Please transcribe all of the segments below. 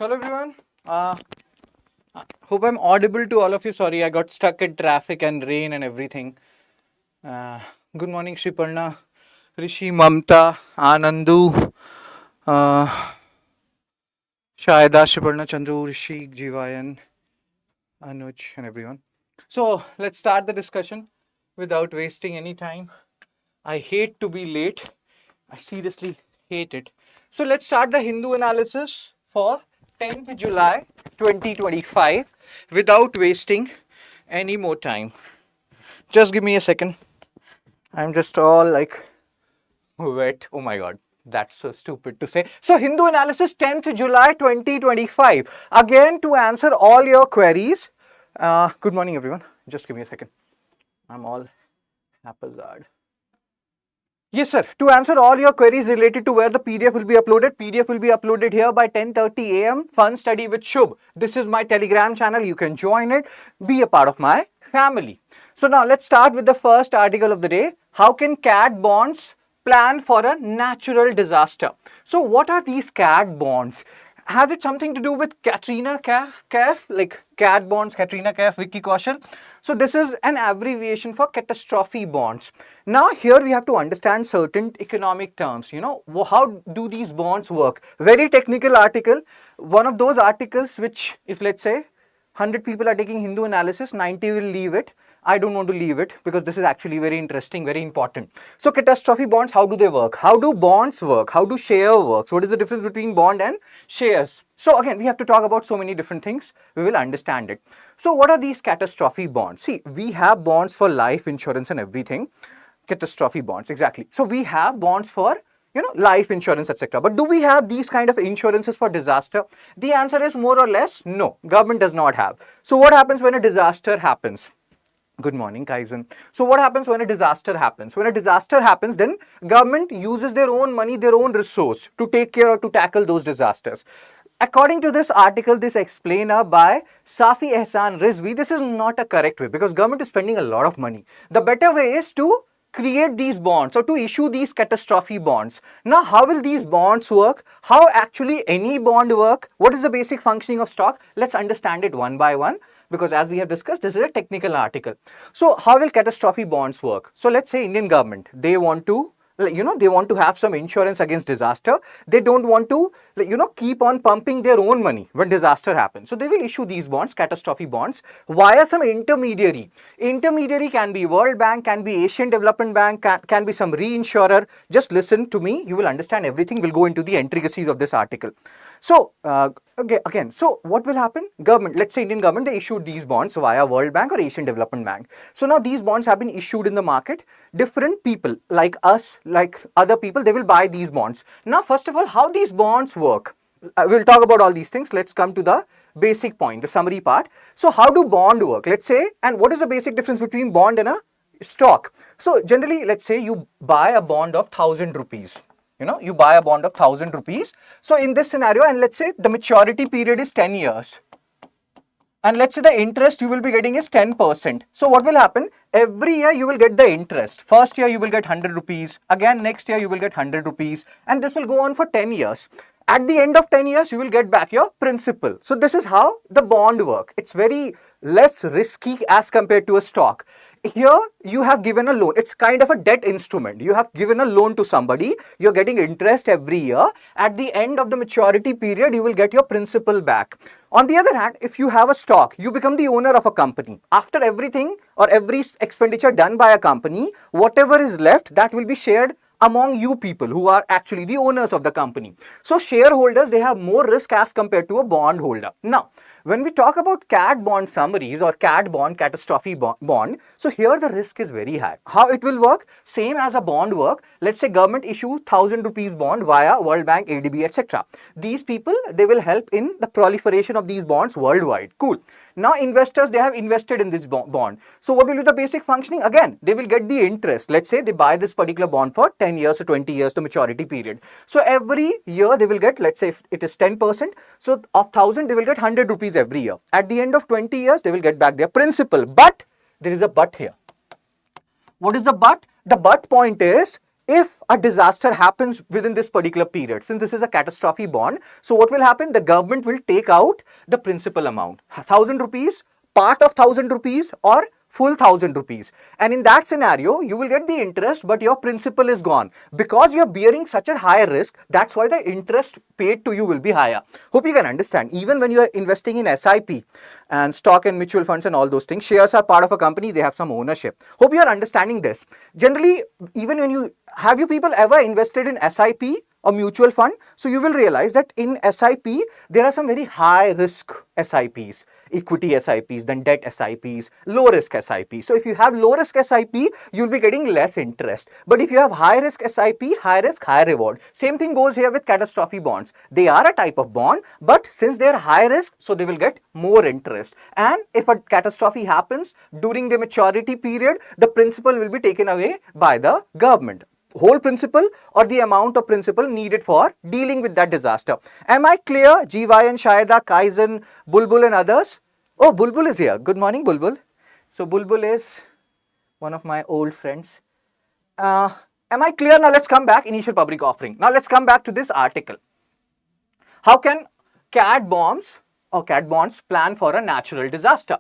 Hello everyone. Hope I'm audible to all of you. Sorry, I got stuck in traffic and rain and everything. Good morning, Shriparna, Rishi, Mamta, Anandu, Shayada, Shriparna, Chandru, Rishi, Jivayan, Anuj, and everyone. So let's start the discussion without wasting any time. I hate to be late. I seriously hate it. So let's start the Hindu analysis for 10th July 2025 without wasting any more time. Just give me a second. I'm just all like wet. Oh my god. That's so stupid to say. So Hindu analysis 10th July 2025. Again to answer all your queries. Good morning everyone. Just give me a second. I'm all haphazard. Yes, sir. To answer all your queries related to where the PDF will be uploaded here by 10:30 a.m. Fun Study with Shubh. This is my Telegram channel. You can join it. Be a part of my family. So now let's start with the first article of the day. How can cat bonds plan for a natural disaster? So what are these cat bonds? Has it something to do with Katrina Kaif, like cat bonds, Katrina Kaif, Vicky Kaushal? So this is an abbreviation for catastrophe bonds. Now here we have to understand certain economic terms. You know, how do these bonds work? Very technical article. One of those articles which, if let's say 100 people are taking Hindu analysis, 90 will leave it. I don't want to leave it because this is actually very interesting, very important. So catastrophe bonds, how do they work? How do bonds work? How do share works? What is the difference between bond and shares? So again, we have to talk about so many different things. We will understand it. So what are these catastrophe bonds? See, we have bonds for life insurance and everything. Catastrophe bonds, exactly. So we have bonds for life insurance, etc. But do we have these kind of insurances for disaster? The answer is more or less no. Government does not have. So what happens when a disaster happens? Good morning, Kaizen. So what happens when a disaster happens? When a disaster happens, then government uses their own money, their own resource to take care or to tackle those disasters. According to this article, this explainer by Safi Ehsan Rizvi, this is not a correct way because government is spending a lot of money. The better way is to create these bonds or to issue these catastrophe bonds. Now, how will these bonds work? How actually any bond work? What is the basic functioning of stock? Let's understand it one by one. Because as we have discussed, this is a technical article. So how will catastrophe bonds work? So let's say Indian government, they want to, they want to have some insurance against disaster. They don't want to, keep on pumping their own money when disaster happens. So they will issue these bonds, catastrophe bonds, via some intermediary. Intermediary can be World Bank, can be Asian Development Bank, can be some reinsurer. Just listen to me. You will understand everything. We'll go into the intricacies of this article. So, again, so what will happen? Government, let's say Indian government, they issued these bonds via World Bank or Asian Development Bank. So now these bonds have been issued in the market. Different people like us, like other people, they will buy these bonds. Now, first of all, how these bonds work? We'll talk about all these things. Let's come to the basic point, the summary part. So how do bond work? Let's say, and what is the basic difference between bond and a stock? So generally, let's say you buy a bond of 1,000 rupees. You buy a bond of 1,000 rupees. So in this scenario, and let's say the maturity period is 10 years. And let's say the interest you will be getting is 10%. So what will happen? Every year you will get the interest. First year you will get 100 rupees. Again, next year you will get 100 rupees. And this will go on for 10 years. At the end of 10 years, you will get back your principal. So this is how the bond works. It's very less risky as compared to a stock. Here you have given a loan. It's kind of a debt instrument. You have given a loan to somebody. You're getting interest every year. At the end of the maturity period, you will get your principal back. On the other hand, if you have a stock, you become the owner of a company. After everything or every expenditure done by a company, whatever is left, that will be shared among you people who are actually the owners of the company. So shareholders, they have more risk as compared to a bond holder. Now, when we talk about CAT bond summaries or CAT bond, catastrophe bond, so here the risk is very high. How it will work? Same as a bond work. Let's say government issue 1,000 rupees bond via World Bank, ADB, etc. These people, they will help in the proliferation of these bonds worldwide. Cool. Now investors, they have invested in this bond. So what will be the basic functioning? Again, they will get the interest. Let's say they buy this particular bond for 10 years or 20 years, the maturity period. So every year they will get, let's say if it is 10%, so of 1,000 they will get 100 rupees every year. At the end of 20 years, they will get back their principal. But there is a but here. What is the but? The but point is, if a disaster happens within this particular period, since this is a catastrophe bond, so what will happen? The government will take out the principal amount, 1,000 rupees, part of 1,000 rupees, or full 1,000 rupees. And in that scenario, you will get the interest, but your principal is gone. Because you're bearing such a high risk, that's why the interest paid to you will be higher. Hope you can understand. Even when you are investing in SIP and stock and mutual funds and all those things, shares are part of a company, they have some ownership. Hope you are understanding this. Generally, even when have you people ever invested in SIP or mutual fund? So you will realize that in SIP, there are some very high risk SIPs, equity SIPs, then debt SIPs, low risk SIP. So if you have low risk SIP, you'll be getting less interest. But if you have high risk SIP, high risk, high reward. Same thing goes here with catastrophe bonds. They are a type of bond, but since they are high risk, so they will get more interest. And if a catastrophe happens during the maturity period, the principal will be taken away by the government. Whole principal or the amount of principal needed for dealing with that disaster. Am I clear? Jivayan, Shahida, Kaizen, Bulbul and others? Oh, Bulbul is here. Good morning, Bulbul. So Bulbul is one of my old friends. Am I clear? Now let's come back. Initial public offering. Now let's come back to this article. How can cat bonds plan for a natural disaster?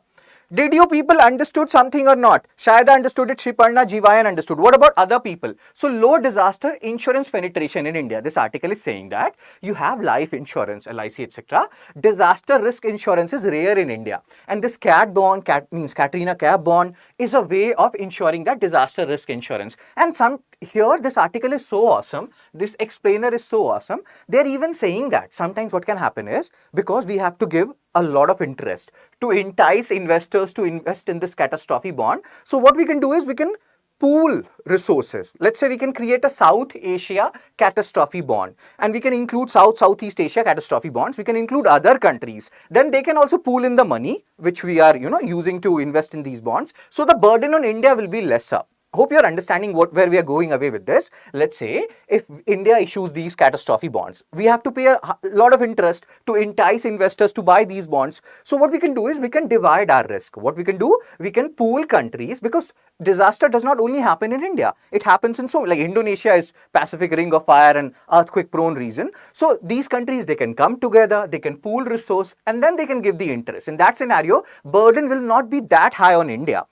Did you people understood something or not? Shayada understood it, Shriparna, Jivayan understood. What about other people? So low disaster insurance penetration in India. This article is saying that you have life insurance, LIC, etc. Disaster risk insurance is rare in India. And this cat bond, means Katrina Cap bond, is a way of ensuring that disaster risk insurance. And here this article is so awesome. This explainer is so awesome. They're even saying that sometimes what can happen is, because we have to give a lot of interest to entice investors to invest in this catastrophe bond. So what we can do is we can pool resources. Let's say we can create a South Asia catastrophe bond, and we can include Southeast Asia catastrophe bonds. We can include other countries. Then they can also pool in the money which we are, using to invest in these bonds. So the burden on India will be lesser. Hope you're understanding where we are going away with this. Let's say if India issues these catastrophe bonds, we have to pay a lot of interest to entice investors to buy these bonds. So what we can do is we can divide our risk. What we can do, we can pool countries, because disaster does not only happen in India. It happens in like Indonesia is Pacific Ring of Fire and earthquake prone region. So these countries, they can come together, they can pool resource, and then they can give the interest. In that scenario, burden will not be that high on India.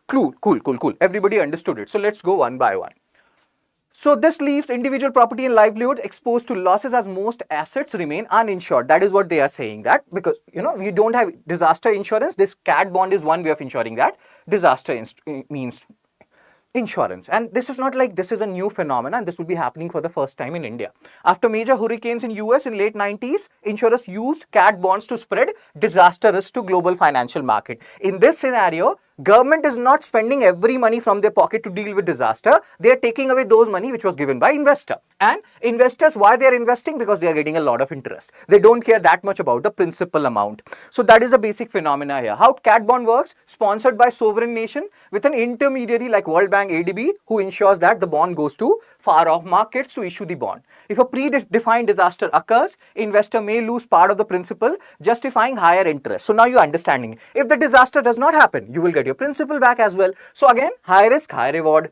Cool. Everybody understood it. So let's go one by one. So this leaves individual property and livelihood exposed to losses as most assets remain uninsured. That is what they are saying, that because, we don't have disaster insurance. This cat bond is one way of ensuring that disaster means insurance. And this is not like this is a new phenomenon. This will be happening for the first time in India. After major hurricanes in US in late 90s, insurers used cat bonds to spread disaster risk to global financial market. In this scenario, government is not spending every money from their pocket to deal with disaster. They are taking away those money which was given by investor. And investors, why they are investing? Because they are getting a lot of interest. They don't care that much about the principal amount. So that is a basic phenomena here. How cat bond works? Sponsored by sovereign nation with an intermediary like World Bank, ADB, who ensures that the bond goes to far off markets to issue the bond. If a predefined disaster occurs, investor may lose part of the principal, justifying higher interest. So now you're understanding. If the disaster does not happen, you will get your principal back as well. So again, high risk, high reward.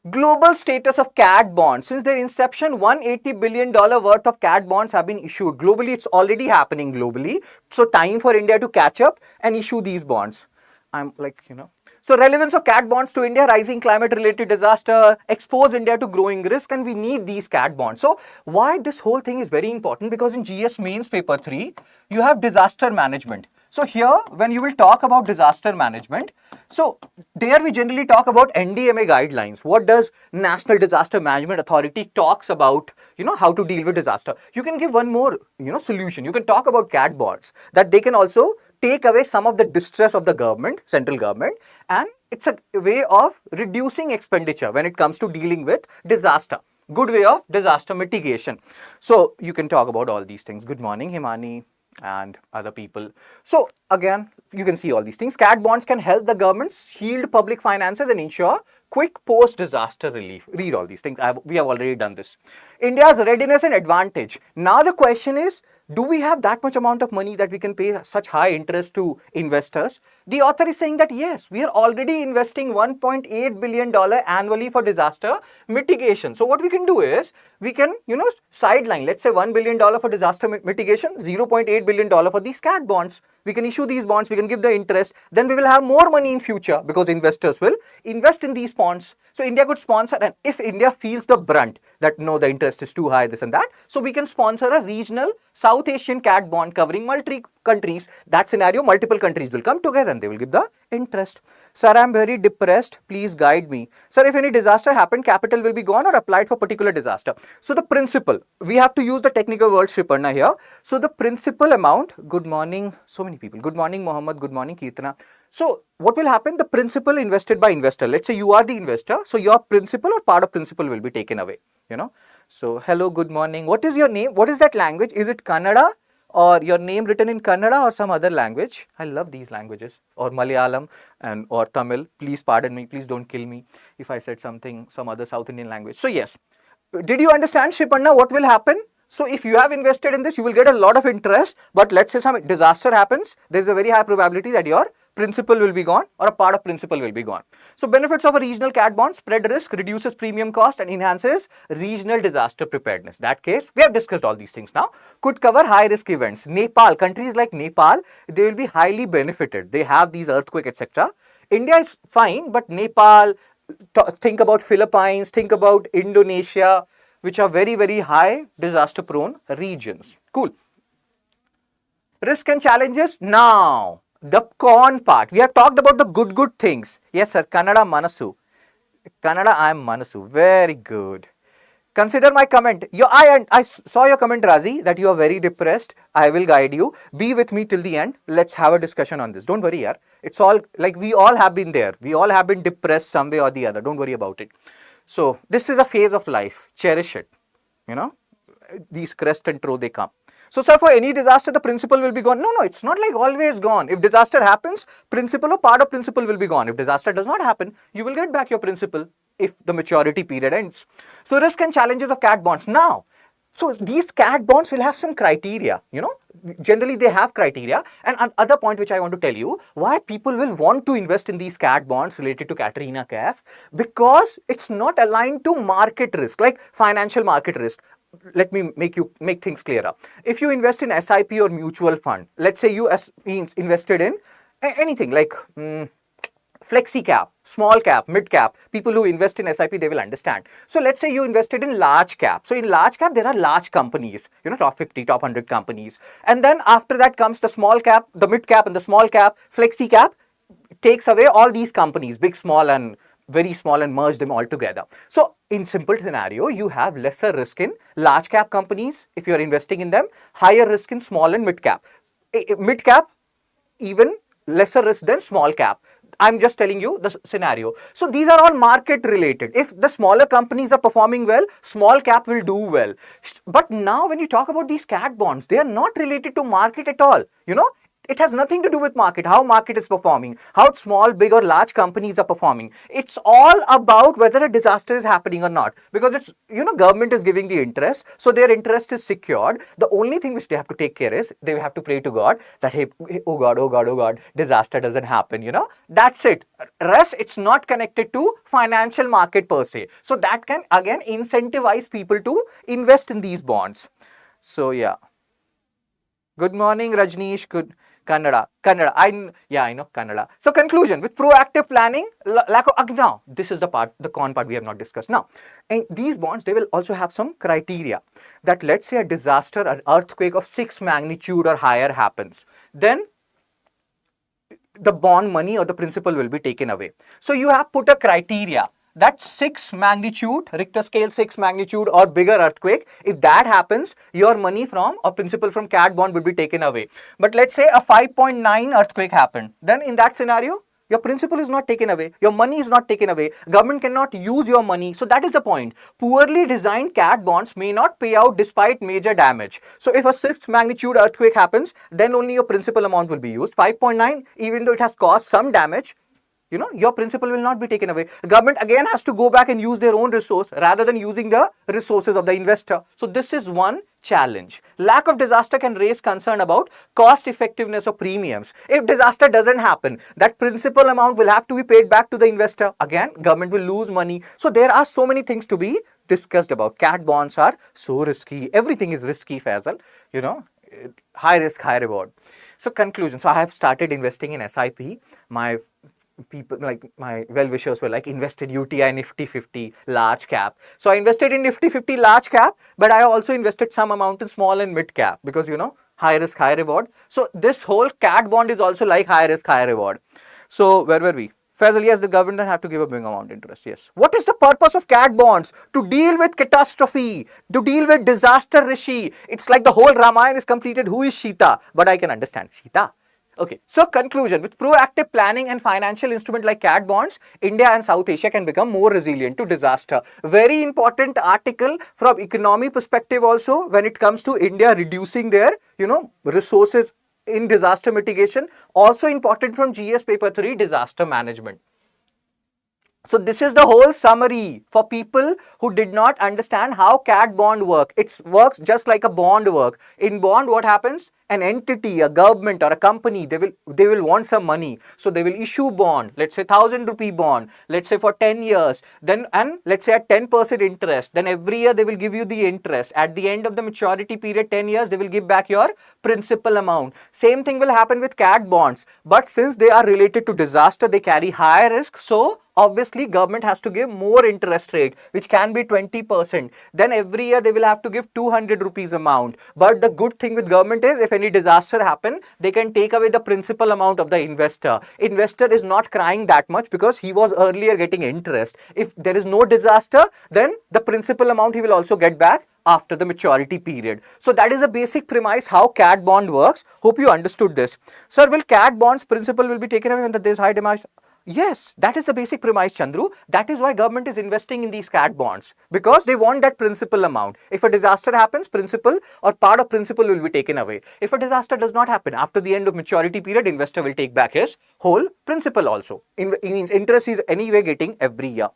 Global status of cat bonds. Since their inception, $180 billion worth of cat bonds have been issued. Globally, it's already happening globally. So time for India to catch up and issue these bonds. So relevance of cat bonds to India, rising climate related disaster, expose India to growing risk, and we need these cat bonds. So why this whole thing is very important? Because in GS Mains paper 3, you have disaster management. So here, when you will talk about disaster management, so there we generally talk about NDMA guidelines. What does National Disaster Management Authority talks about, how to deal with disaster? You can give one more, solution. You can talk about cat bonds, that they can also take away some of the distress of the government, central government, and it's a way of reducing expenditure when it comes to dealing with disaster. Good way of disaster mitigation. So you can talk about all these things. Good morning, Himani and other people. So again, you can see all these things. Cat bonds can help the governments shield public finances and ensure quick post-disaster relief. Read all these things. We have already done this. India's readiness and advantage. Now the question is, do we have that much amount of money that we can pay such high interest to investors? The author is saying that yes, we are already investing $1.8 billion annually for disaster mitigation. So what we can do is, we can, sideline, let's say $1 billion for disaster mitigation, $0.8 billion for these CAT bonds. We can issue these bonds, we can give the interest, then we will have more money in future because investors will invest in these bonds. So India could sponsor, and if India feels the brunt that no, the interest is too high, this and that, so we can sponsor a regional South Asian CAT bond covering multi countries. That scenario, multiple countries will come together and they will give the interest. Sir, I am very depressed, please guide me. Sir, if any disaster happened, capital will be gone or applied for particular disaster. So the principal, we have to use the technical word Shriparna here. So the principal amount, good morning, so many people, good morning Mohammed, good morning Kirtana. So what will happen? The principal invested by investor, let's say you are the investor, so your principal or part of principal will be taken away, So hello, good morning, what is your name? What is that language? Is it Kannada or your name written in Kannada or some other language? I love these languages, or Malayalam or Tamil. Please pardon me, please don't kill me if I said something, some other South Indian language. So yes, did you understand, Shriparna, what will happen? So if you have invested in this, you will get a lot of interest, but let's say some disaster happens, there is a very high probability that your principal will be gone or a part of principal will be gone. So benefits of a regional CAT bond: spread risk, reduces premium cost and enhances regional disaster preparedness. That case, we have discussed all these things now. Could cover high risk events. Nepal, countries like Nepal, they will be highly benefited. They have these earthquake, etc. India is fine, but Nepal, think about Philippines, think about Indonesia, which are very, very high disaster prone regions. Cool. Risk and challenges. Now, the con part. We have talked about the good things. Yes, sir. Kannada Manasu. Kannada, I am Manasu. Very good. Consider my comment. I saw your comment, Razi, that you are very depressed. I will guide you. Be with me till the end. Let's have a discussion on this. Don't worry, yaar. It's all like we all have been there. We all have been depressed some way or the other. Don't worry about it. So this is a phase of life. Cherish it. These crest and throw, they come. So sir, for any disaster, the principal will be gone. No, it's not like always gone. If disaster happens, principal or part of principal will be gone. If disaster does not happen, you will get back your principal if the maturity period ends. So risk and challenges of CAT bonds. Now, so these CAT bonds will have some criteria, generally they have criteria. And another point which I want to tell you, why people will want to invest in these CAT bonds related to Katrina Kaif, because it's not aligned to market risk, like financial market risk. Let me make things clearer. If you invest in SIP or mutual fund, let's say you invested in anything like flexi cap, small cap, mid cap. People who invest in SIP, they will understand. So let's say you invested in large cap. So in large cap, there are large companies, top 50, top 100 companies. And then after that comes the small cap, the mid cap and the small cap. Flexi cap takes away all these companies, big, small and very small, and merge them all together. So in simple scenario, you have lesser risk in large cap companies if you are investing in them, higher risk in small and mid cap. Mid cap, even lesser risk than small cap. I'm just telling you the scenario. So these are all market related. If the smaller companies are performing well, small cap will do well. But now when you talk about these CAT bonds, they are not related to market at all. It has nothing to do with market, how market is performing, how small, big or large companies are performing. It's all about whether a disaster is happening or not, because it's, government is giving the interest, so their interest is secured. The only thing which they have to take care is they have to pray to God that, hey, oh God, disaster doesn't happen, That's it. Rest, it's not connected to financial market per se. So that can again incentivize people to invest in these bonds. So yeah. Good morning, Rajneesh. Good. Kannada. I know Kannada. So conclusion, with proactive planning, now this is the con part we have not discussed. Now, and these bonds, they will also have some criteria that, let's say a disaster, an earthquake of 6 magnitude or higher happens, then the bond money or the principal will be taken away. So you have put a criteria that 6 magnitude, Richter scale 6 magnitude or bigger earthquake, if that happens, your money from or principal from CAT bond will be taken away. But let's say a 5.9 earthquake happened, then in that scenario, your principal is not taken away, your money is not taken away, government cannot use your money. So that is the point. Poorly designed CAT bonds may not pay out despite major damage. So if a 6th magnitude earthquake happens, then only your principal amount will be used. 5.9, even though it has caused some damage, your principal will not be taken away. Government again has to go back and use their own resource rather than using the resources of the investor. So this is one challenge. Lack of disaster can raise concern about cost effectiveness of premiums. If disaster doesn't happen, that principal amount will have to be paid back to the investor. Again, government will lose money. So there are so many things to be discussed about. Cat bonds are so risky. Everything is risky, Faisal. High risk, high reward. So conclusion. So I have started investing in SIP. My people, like my well-wishers, were like, invest in UTI Nifty 50 large cap. So I invested in Nifty 50 large cap, but I also invested some amount in small and mid cap because high risk, high reward. So this whole cat bond is also like high risk, high reward. So where were we? Faisal, yes, the government have to give a big amount interest. Yes. What is the purpose of cat bonds? To deal with catastrophe, to deal with disaster, Rishi. It's like the whole Ramayana is completed. Who is Sita? But I can understand Sita. Okay, so conclusion, with proactive planning and financial instrument like cat bonds, India and South Asia can become more resilient to disaster. Very important article from economy perspective also when it comes to India reducing their, resources in disaster mitigation. Also important from GS paper 3, disaster management. So this is the whole summary for people who did not understand how cat bond work. It works just like a bond work. In bond, what happens? An entity, a government or a company, they will want some money. So they will issue bond, let's say 1,000 rupee bond, let's say for 10 years, then, and let's say at 10% interest, then every year they will give you the interest. At the end of the maturity period, 10 years, they will give back your principal amount. Same thing will happen with cat bonds. But since they are related to disaster, they carry high risk. So obviously government has to give more interest rate, which can be 20%. Then every year they will have to give 200 rupees amount. But the good thing with government is, if any disaster happen, they can take away the principal amount of the investor. Investor is not crying that much because he was earlier getting interest. If there is no disaster, then the principal amount he will also get back after the maturity period. So that is a basic premise how cat bond works. Hope you understood this. Sir, will cat bonds principal will be taken away when there is high demand? Yes, that is the basic premise, Chandru. That is why government is investing in these cat bonds, because they want that principal amount. If a disaster happens, principal or part of principal will be taken away. If a disaster does not happen, after the end of maturity period, investor will take back his whole principal also. Interest is anyway getting every year.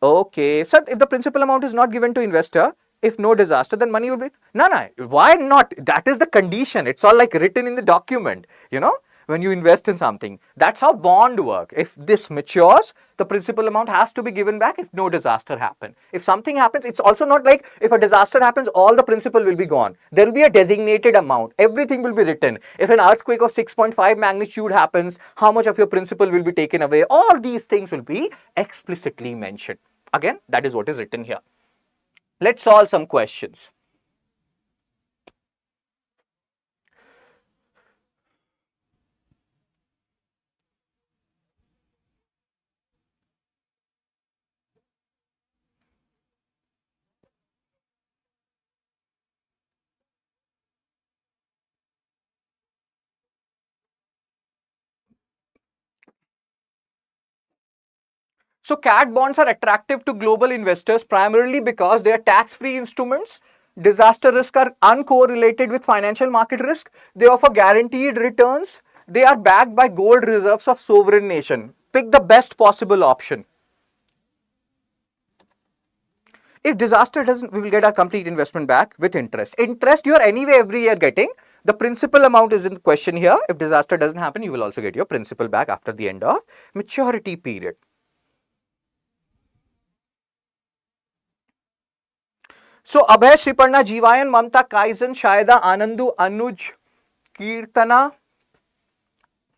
Okay, so if the principal amount is not given to investor, if no disaster, then money will be... No, why not? That is the condition. It's all like written in the document, when you invest in something. That's how bond work. If this matures, the principal amount has to be given back if no disaster happens. If something happens, it's also not like if a disaster happens, all the principal will be gone. There will be a designated amount. Everything will be written. If an earthquake of 6.5 magnitude happens, how much of your principal will be taken away? All these things will be explicitly mentioned. Again, that is what is written here. Let's solve some questions. So cat bonds are attractive to global investors primarily because they are tax-free instruments. Disaster risk are uncorrelated with financial market risk. They offer guaranteed returns. They are backed by gold reserves of sovereign nation. Pick the best possible option. If disaster doesn't, we will get our complete investment back with interest. Interest you are anyway every year getting. The principal amount is in question here. If disaster doesn't happen, you will also get your principal back after the end of maturity period. So Abhay, Shriparna, Jivayan, Mamta, Kaizen, Shayada, Anandu, Anuj, Kirtana,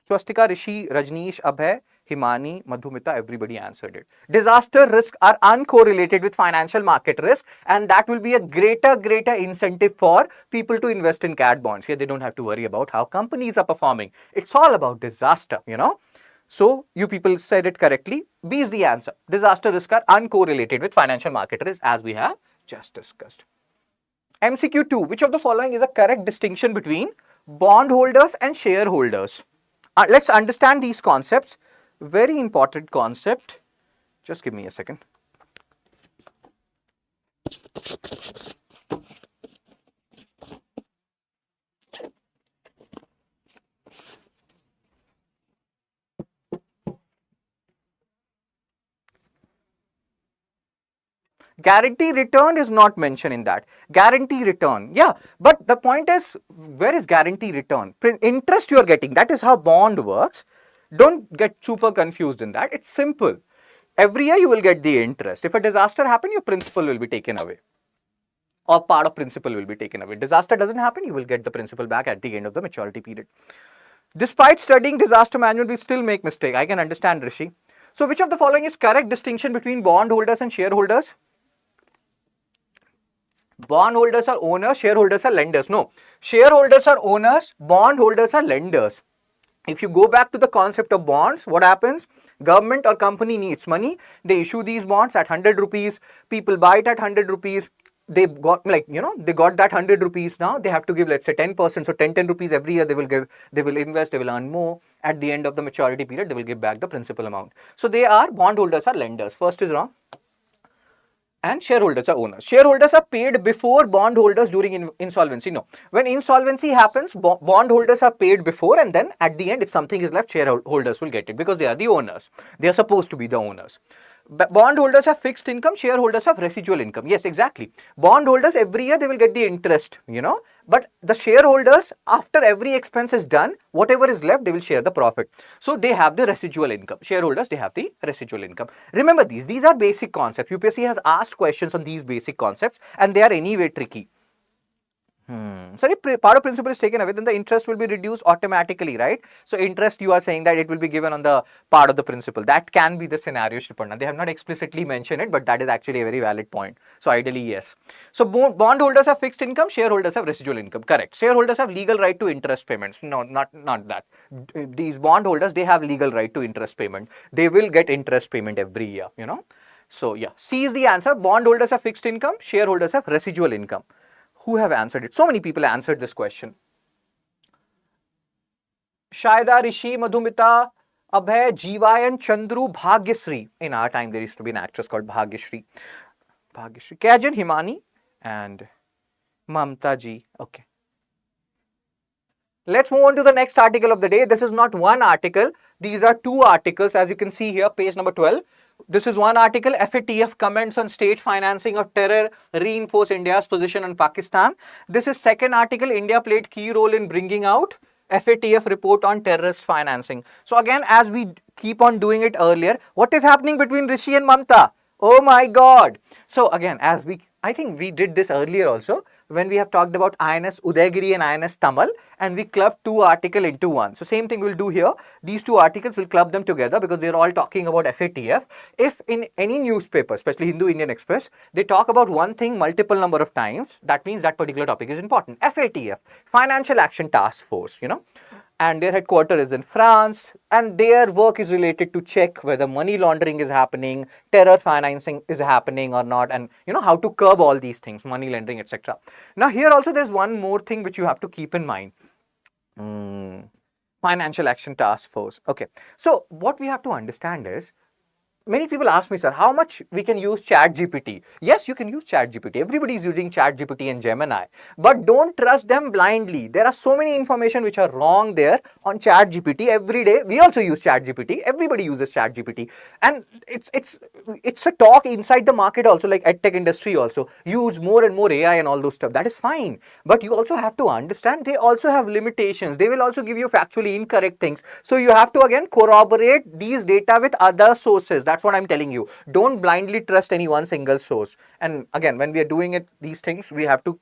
Swastika, Rishi, Rajneesh, Abhay, Himani, Madhumita, everybody answered it. Disaster risks are uncorrelated with financial market risk, and that will be a greater incentive for people to invest in cat bonds. Here they don't have to worry about how companies are performing. It's all about disaster, So you people said it correctly. B is the answer. Disaster risks are uncorrelated with financial market risk, as we have just discussed. MCQ 2. Which of the following is a correct distinction between bondholders and shareholders? Let's understand these concepts. Very important concept. Just give me a second. Guarantee return is not mentioned in that. Guarantee return, yeah. But the point is, where is guarantee return? Interest you are getting, that is how bond works. Don't get super confused in that. It's simple. Every year you will get the interest. If a disaster happens, your principal will be taken away, or part of principal will be taken away. Disaster doesn't happen, you will get the principal back at the end of the maturity period. Despite studying disaster management, we still make mistake. I can understand, Rishi. So which of the following is correct distinction between bondholders and shareholders? Bondholders are owners, shareholders are lenders. No, shareholders are owners, bondholders are lenders. If you go back to the concept of bonds, what happens? Government or company needs money. They issue these bonds at 100 rupees. People buy it at 100 rupees. They got, like, they got that 100 rupees now. They have to give, let's say, 10%. So 10 rupees every year they will give, they will invest, they will earn more. At the end of the maturity period, they will give back the principal amount. So they are, bondholders are lenders. First is wrong. And shareholders are owners. Shareholders are paid before bondholders during insolvency. No. When insolvency happens, bondholders are paid before, and then at the end, if something is left, shareholders will get it because they are the owners. They are supposed to be the owners. Bondholders have fixed income, shareholders have residual income. Yes, exactly. Bondholders, every year they will get the interest, but the shareholders, after every expense is done, whatever is left, they will share the profit. So they have the residual income. Shareholders, they have the residual income. Remember these are basic concepts. UPSC has asked questions on these basic concepts, and they are anyway tricky. So if part of principal is taken away, then the interest will be reduced automatically, right? So interest, you are saying that it will be given on the part of the principal. That can be the scenario, Shriparna. They have not explicitly mentioned it, but that is actually a very valid point. So ideally, yes. So bondholders have fixed income, shareholders have residual income. Correct. Shareholders have legal right to interest payments. No, not that. These bondholders, they have legal right to interest payment. They will get interest payment every year, So yeah, C is the answer. Bondholders have fixed income, shareholders have residual income. Who have answered it? So many people answered this question. Shaida, Rishi, Madhumita, Abhay, Jeevayan, Chandru, Bhagyasri. In our time, there used to be an actress called Bhagyasri. Kajan, Himani, and Mamta ji. Okay. Let's move on to the next article of the day. This is not one article. These are two articles, as you can see here, page number 12. This is one article, FATF comments on state financing of terror reinforce India's position on Pakistan. This is second article, India played key role in bringing out FATF report on terrorist financing. So again, as we keep on doing it earlier, what is happening between Rishi and Mamta? Oh my God. So again, I think we did this earlier also, when we have talked about INS Udaygiri and INS Tamal, and we clubbed two articles into one. So same thing we'll do here. These two articles, we'll club them together because they're all talking about FATF. If in any newspaper, especially Hindu Indian Express, they talk about one thing multiple number of times, that means that particular topic is important. FATF, Financial Action Task Force, and their headquarters is in France, and their work is related to check whether money laundering is happening, terror financing is happening or not, and how to curb all these things, money laundering, etc. Now here also there's one more thing which you have to keep in mind. Financial Action Task Force. Okay, so what we have to understand is, many people ask me, sir, how much we can use ChatGPT? Yes, you can use ChatGPT. Everybody is using ChatGPT and Gemini. But don't trust them blindly. There are so many information which are wrong there on ChatGPT. Every day, we also use ChatGPT. Everybody uses ChatGPT. And it's a talk inside the market also, like EdTech industry also. Use more and more AI and all those stuff. That is fine. But you also have to understand they also have limitations. They will also give you factually incorrect things. So you have to again corroborate these data with other sources. That's what I'm telling you. Don't blindly trust any one single source. And again, when we are doing these things, we have to,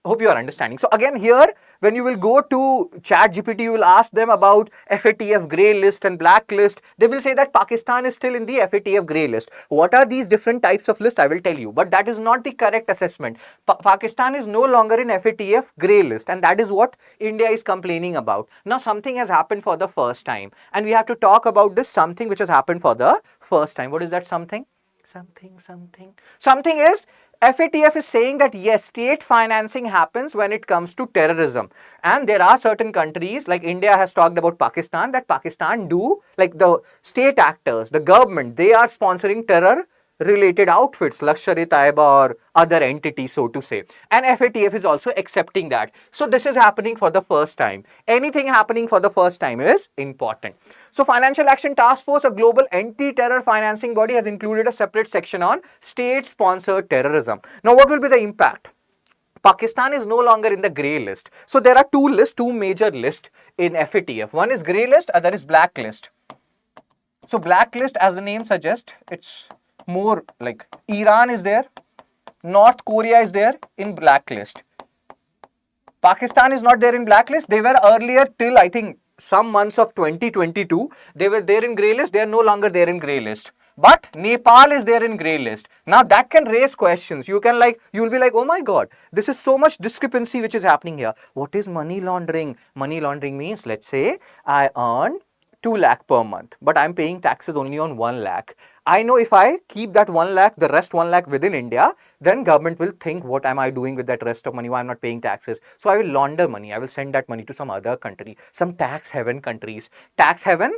hope you are understanding. So again here, when you will go to ChatGPT, you will ask them about FATF grey list and black list. They will say that Pakistan is still in the FATF grey list. What are these different types of lists? I will tell you. But that is not the correct assessment. Pakistan is no longer in FATF grey list, and that is what India is complaining about. Now something has happened for the first time, and we have to talk about this something which has happened for the first time. What is that something? Something is, FATF is saying that yes, state financing happens when it comes to terrorism, and there are certain countries like India has talked about Pakistan, that Pakistan do, like the state actors, the government, they are sponsoring terror related outfits, Lashkar-e-Taiba or other entities, so to say. And FATF is also accepting that. So this is happening for the first time. Anything happening for the first time is important. So Financial Action Task Force, a global anti-terror financing body, has included a separate section on state-sponsored terrorism. Now what will be the impact? Pakistan is no longer in the grey list. So there are two major lists in FATF. One is grey list, other is black list. So blacklist, as the name suggests, it's more like Iran is there, North Korea is there in blacklist. Pakistan is not there in blacklist. They were earlier till I think some months of 2022. They were there in grey list. They are no longer there in grey list. But Nepal is there in grey list. Now that can raise questions. You will be like, oh my God, this is so much discrepancy which is happening here. What is money laundering? Money laundering means, let's say I earn 2 lakh per month, but I'm paying taxes only on 1 lakh. I know if I keep that 1 lakh, the rest 1 lakh within India, then government will think, what am I doing with that rest of money? Why I'm not paying taxes? So I will launder money. I will send that money to some other country, some tax haven countries. Tax haven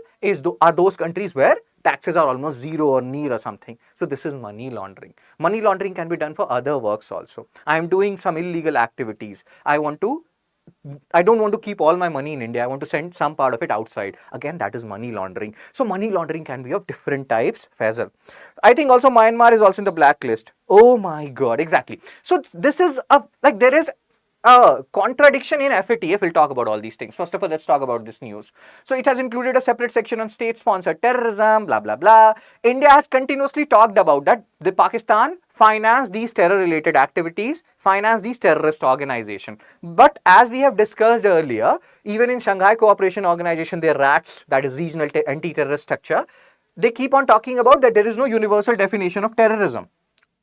are those countries where taxes are almost zero or near or something. So this is money laundering. Money laundering can be done for other works also. I am doing some illegal activities. I don't want to keep all my money in India. I want to send some part of it outside. Again, that is money laundering. So money laundering can be of different types. Faisal. I think also Myanmar is also in the blacklist. Oh my God, exactly. So this is there is a contradiction in FATF. We'll talk about all these things. First of all, let's talk about this news. So it has included a separate section on state-sponsored terrorism, blah, blah, blah. India has continuously talked about that the Pakistan finance these terror-related activities, finance these terrorist organizations. But as we have discussed earlier, even in Shanghai Cooperation Organization, their RATS, that is Regional Anti-Terrorist Structure, they keep on talking about that there is no universal definition of terrorism.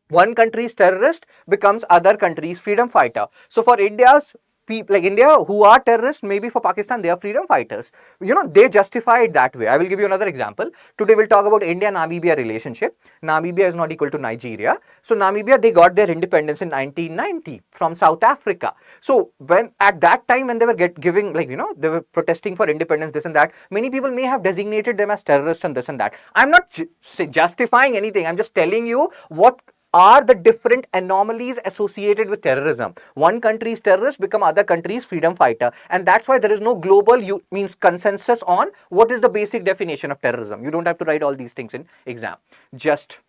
One country's terrorist becomes other country's freedom fighter. So for India's people like India who are terrorists, maybe for Pakistan they are freedom fighters. They justify it that way. I will give you another example. Today we'll talk about India-Namibia relationship. Namibia is not equal to Nigeria. So Namibia, they got their independence in 1990 from South Africa. So when at that time when they were they were protesting for independence, this and that, many people may have designated them as terrorists and this and that. I'm not justifying anything. I'm just telling you what are the different anomalies associated with terrorism. One country's terrorist become other country's freedom fighter, and that's why there is no global consensus on what is the basic definition of terrorism. You don't have to write all these things in exam. Just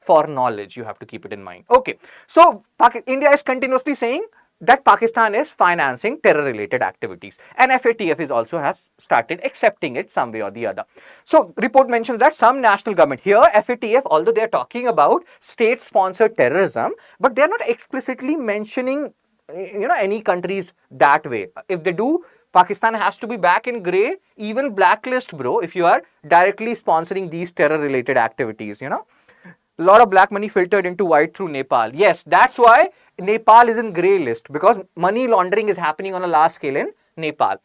for knowledge, you have to keep it in mind. Okay, so India is continuously saying that Pakistan is financing terror-related activities, and FATF is also has started accepting it some way or the other. So, report mentions that some national government, here FATF, although they are talking about state-sponsored terrorism, but they are not explicitly mentioning, any countries that way. If they do, Pakistan has to be back in grey, even blacklist, bro, if you are directly sponsoring these terror-related activities, A lot of black money filtered into white through Nepal. Yes, that's why Nepal is in grey list, because money laundering is happening on a large scale in Nepal.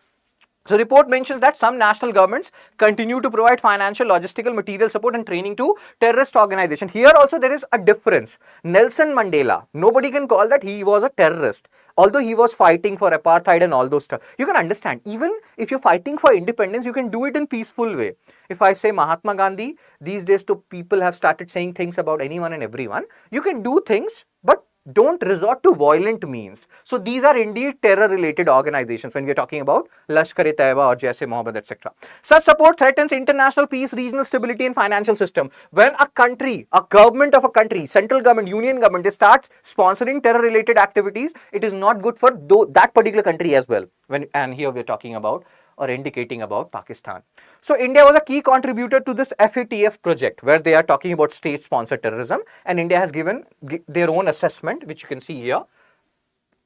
So report mentions that some national governments continue to provide financial, logistical, material support and training to terrorist organizations. Here also there is a difference. Nelson Mandela, nobody can call that he was a terrorist, although he was fighting for apartheid and all those stuff. You can understand, even if you're fighting for independence, you can do it in peaceful way. If I say Mahatma Gandhi, these days people have started saying things about anyone and everyone. You can do things, but don't resort to violent means. So these are indeed terror-related organizations when we are talking about Lashkar-e-Taiba or Jaise Mohammed, etc. Such support threatens international peace, regional stability and financial system. When a country, a government of a country, central government, union government, they start sponsoring terror-related activities, it is not good for that particular country as well. And here we are talking about or indicating about Pakistan. So India was a key contributor to this FATF project where they are talking about state-sponsored terrorism, and India has given their own assessment, which you can see here.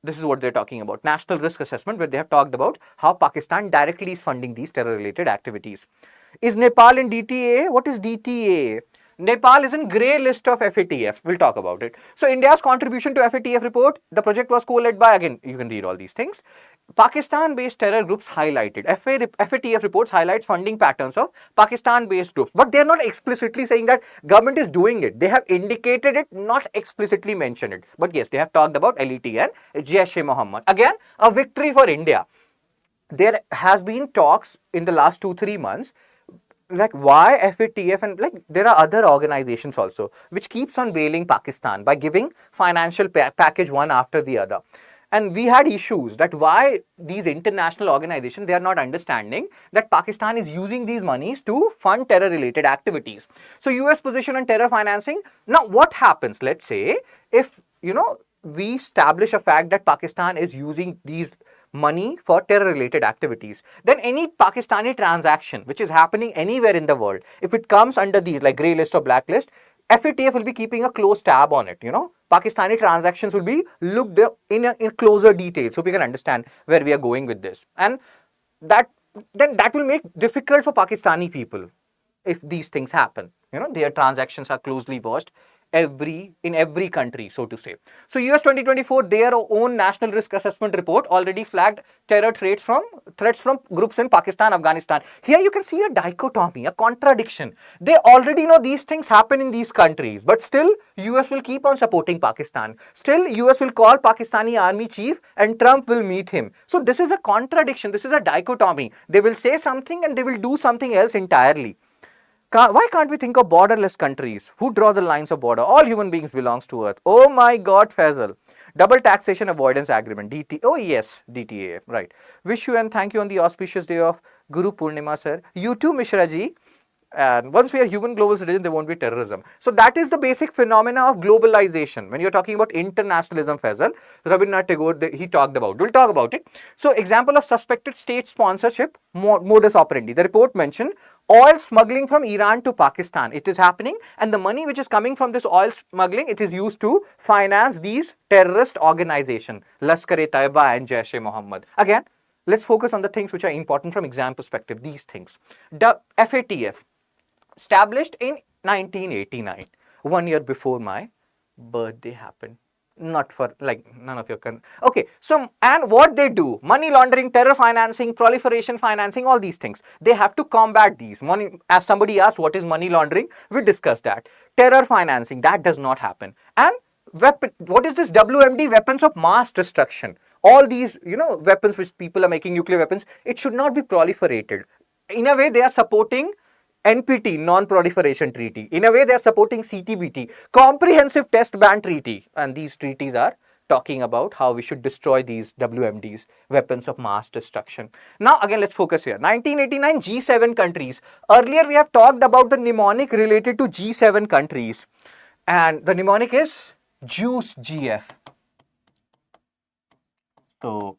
This is what they're talking about, national risk assessment, where they have talked about how Pakistan directly is funding these terror-related activities. Is Nepal in DTA? What is DTA? Nepal is in grey list of FATF. We'll talk about it. So India's contribution to FATF report, the project was co-led by, again, you can read all these things, Pakistan-based terror groups highlighted. FATF reports highlights funding patterns of Pakistan-based groups, but they're not explicitly saying that government is doing it. They have indicated it, not explicitly mentioned it. But yes, they have talked about LET and Jaish-e-Mohammed. Again, a victory for India. There has been talks in the last 2-3 months. like why FATF and like there are other organizations also which keeps on bailing Pakistan by giving financial package one after the other. And we had issues that why these international organizations, they are not understanding that Pakistan is using these monies to fund terror related activities. So US position on terror financing. Now what happens, let's say if we establish a fact that Pakistan is using these money for terror related activities, then any Pakistani transaction which is happening anywhere in the world, if it comes under these like grey list or blacklist, FATF will be keeping a close tab on it. Pakistani transactions will be looked in closer detail so we can understand where we are going with this. And that that will make difficult for Pakistani people if these things happen. Their transactions are closely watched in every country, so to say. So US 2024, their own national risk assessment report already flagged terror threats from groups in Pakistan, Afghanistan. Here you can see a dichotomy, a contradiction. They already know these things happen in these countries, but still US will keep on supporting Pakistan. Still US will call Pakistani army chief and Trump will meet him. So this is a contradiction. This is a dichotomy. They will say something and they will do something else entirely. Why can't we think of borderless countries? Who draw the lines of border? All human beings belongs to Earth. Oh my God, Faisal. Double Taxation Avoidance Agreement, DT. Oh yes, DTA, right. Wish you and thank you on the auspicious day of Guru Purnima, sir. You too, Mishra ji. And once we are human global citizens, there won't be terrorism. So that is the basic phenomena of globalization. When you're talking about internationalism, Faisal, Rabindranath Tagore, he talked about. We'll talk about it. So example of suspected state sponsorship, modus operandi. The report mentioned oil smuggling from Iran to Pakistan. It is happening, and the money which is coming from this oil smuggling, it is used to finance these terrorist organizations, Lashkar-e-Taiba and Jaish-e-Mohammed. Again, let's focus on the things which are important from exam perspective. These things. The FATF, established in 1989, 1 year before my birthday happened. Not for like none of your okay. So and what they do: money laundering, terror financing, proliferation financing, all these things. They have to combat these. Money, as somebody asked, what is money laundering? We discussed that. Terror financing, that does not happen. And what is this WMD? Weapons of mass destruction. All these weapons which people are making, nuclear weapons, it should not be proliferated. In a way, they are supporting NPT, Non-Proliferation Treaty. In a way, they are supporting CTBT, Comprehensive Test Ban Treaty. And these treaties are talking about how we should destroy these WMDs, weapons of mass destruction. Now, again, let's focus here. 1989, G7 countries. Earlier, we have talked about the mnemonic related to G7 countries. And the mnemonic is Juice GF. So,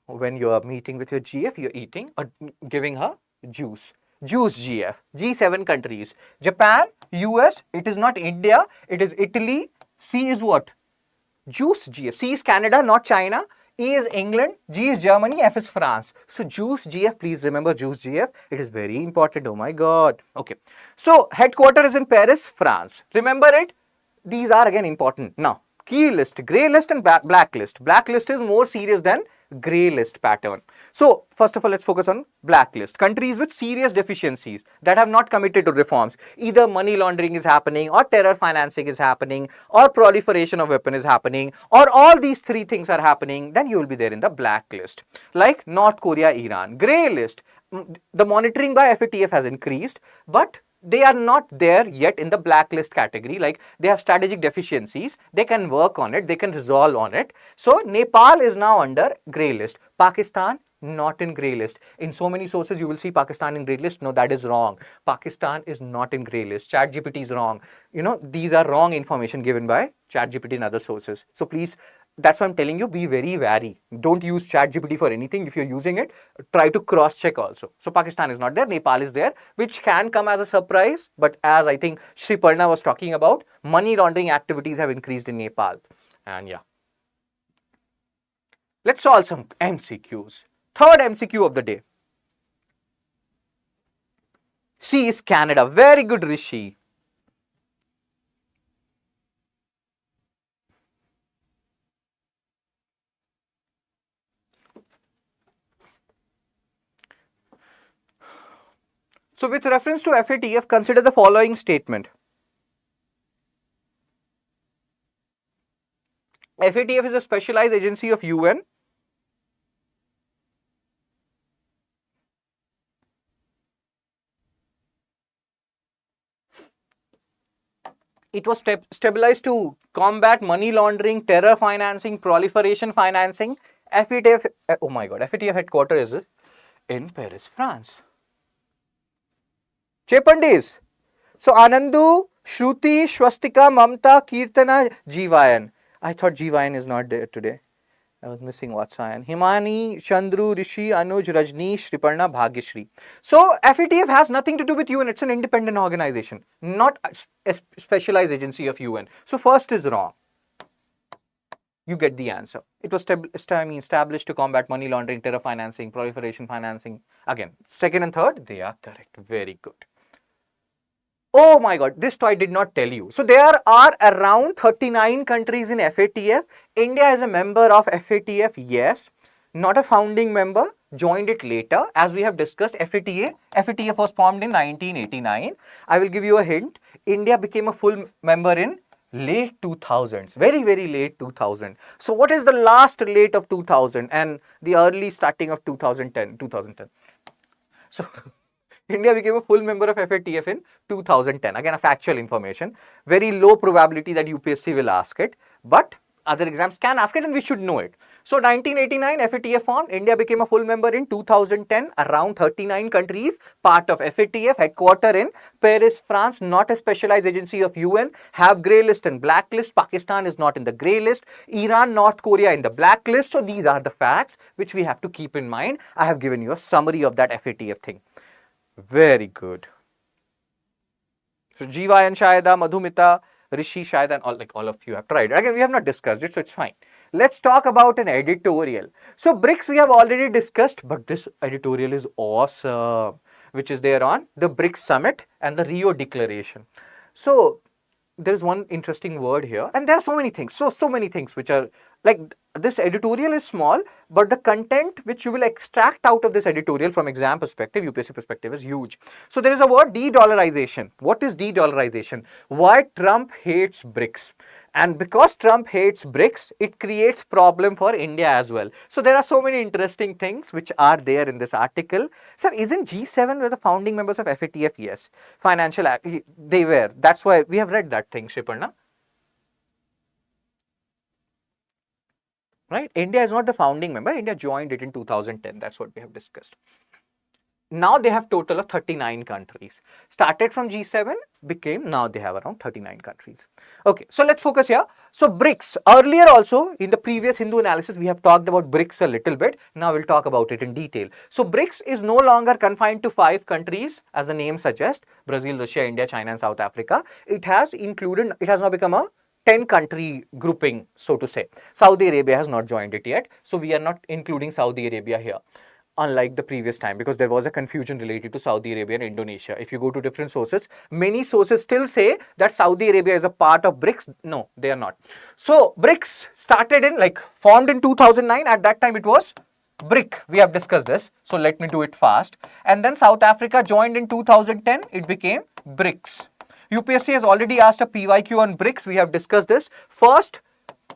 when you are meeting with your GF, you're eating or giving her juice. Juice GF, G7 countries. Japan, US, it is not India, it is Italy. C is what? Juice GF. C is Canada, not China. E is England, G is Germany, F is France. So Juice GF, please remember Juice GF. It is very important. Oh my God. Okay. So headquarters is in Paris, France. Remember it? These are again important. Now, key list, grey list and blacklist. Blacklist is more serious than grey list pattern. So first of all, let's focus on blacklist. Countries with serious deficiencies that have not committed to reforms. Either money laundering is happening, or terror financing is happening, or proliferation of weapon is happening, or all these three things are happening, then you will be there in the blacklist. Like North Korea, Iran. Grey list. The monitoring by FATF has increased, but they are not there yet in the blacklist category. Like they have strategic deficiencies, they can work on it, they can resolve on it. So Nepal is now under grey list. Pakistan not in grey list. In so many sources you will see Pakistan in grey list. No, that is wrong. Pakistan is not in grey list. ChatGPT is wrong. These are wrong information given by ChatGPT and other sources. So please, that's why I'm telling you, be very wary. Don't use ChatGPT for anything. If you're using it, try to cross-check also. So Pakistan is not there, Nepal is there, which can come as a surprise. But as I think Shri Parna was talking about, money laundering activities have increased in Nepal. And yeah. Let's solve some MCQs. Third MCQ of the day. C is Canada. Very good, Rishi. So with reference to FATF, consider the following statement. FATF is a specialized agency of UN It was stabilized to combat money laundering, terror financing, proliferation financing. FATF, oh my god, FATF headquarters is in Paris, France. Chepandis. So Anandu, Shruti, Swastika, Mamta, Kirtana, Jivayan. I thought Jivayan is not there today. I was missing Vatsayan. Himani, Chandru, Rishi, Anuj, Rajneesh, Riparna, Bhagyashri. So FATF has nothing to do with UN. It's an independent organization, not a specialized agency of UN. So first is wrong. You get the answer. It was established to combat money laundering, terror financing, proliferation financing. Again, second and third, they are correct. Very good. Oh my god, this I did not tell you. So there are around 39 countries in FATF. India is a member of FATF, yes. Not a founding member, joined it later. As we have discussed, FATF was formed in 1989. I will give you a hint. India became a full member in late 2000s, very, very late 2000. So what is the last late of 2000 and the early starting of 2010? So India became a full member of FATF in 2010. Again, a factual information. Very low probability that UPSC will ask it, but other exams can ask it and we should know it. So 1989, FATF formed. India became a full member in 2010. Around 39 countries, part of FATF, headquarter in Paris, France, not a specialized agency of UN, have grey list and black list. Pakistan is not in the grey list. Iran, North Korea in the black list. So these are the facts which we have to keep in mind. I have given you a summary of that FATF thing. Very good. So Jiva and Shayada, Madhumita, Rishi, Shayada, and all of you have tried. Again, we have not discussed it, so it's fine. Let's talk about an editorial. So BRICS we have already discussed, but this editorial is awesome, which is there on the BRICS Summit and the Rio Declaration. So there is one interesting word here, and there are so many things. So many things which are like this editorial is small, but the content which you will extract out of this editorial from exam perspective, UPSC perspective, is huge. So there is a word de-dollarization. What is de-dollarization? Why Trump hates BRICS? And because Trump hates BRICS, it creates problem for India as well. So there are so many interesting things which are there in this article. Sir, isn't G7 were the founding members of FATF? Yes. Financial, they were. That's why we have read that thing, Shiparna. Right? India is not the founding member. India joined it in 2010. That's what we have discussed. Now they have total of 39 countries. Started from G7, now they have around 39 countries. Okay, so let's focus here. So BRICS, earlier also in the previous Hindu analysis, we have talked about BRICS a little bit. Now we'll talk about it in detail. So BRICS is no longer confined to 5 countries, as the name suggests: Brazil, Russia, India, China, and South Africa. It has now become a 10 country grouping, so to say. Saudi Arabia has not joined it yet. So we are not including Saudi Arabia here, unlike the previous time, because there was a confusion related to Saudi Arabia and Indonesia. If you go to different sources, many sources still say that Saudi Arabia is a part of BRICS. No, they are not. So BRICS started formed in 2009. At that time it was BRIC. We have discussed this. So let me do it fast. And then South Africa joined in 2010. It became BRICS. UPSC has already asked a PYQ on BRICS. We have discussed this. First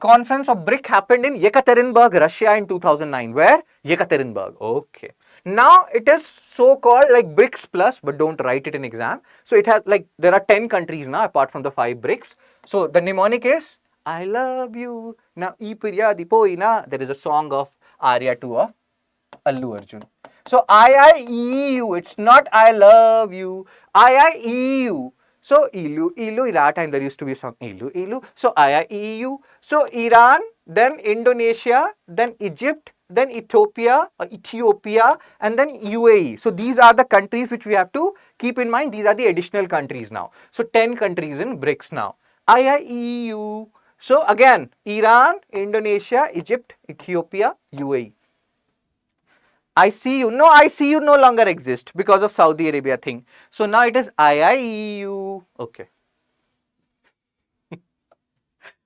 conference of BRIC happened in Yekaterinburg, Russia in 2009. Where? Yekaterinburg. Okay. Now it is so called like BRICS plus, but don't write it in exam. So it has there are 10 countries now apart from the 5 BRICS. So the mnemonic is I love you. Now there is a song of Arya 2 of Allu Arjun. So I-I-E-U. It's not I love you. I-I-E-U. So Ilu, that time there used to be a song Ilu. So IIEU. So Iran, then Indonesia, then Egypt, then Ethiopia, and then UAE. So these are the countries which we have to keep in mind. These are the additional countries now. So 10 countries in BRICS now. IIEU. So again, Iran, Indonesia, Egypt, Ethiopia, UAE. ICU no longer exists because of Saudi Arabia thing. So now it is IIEU. Okay.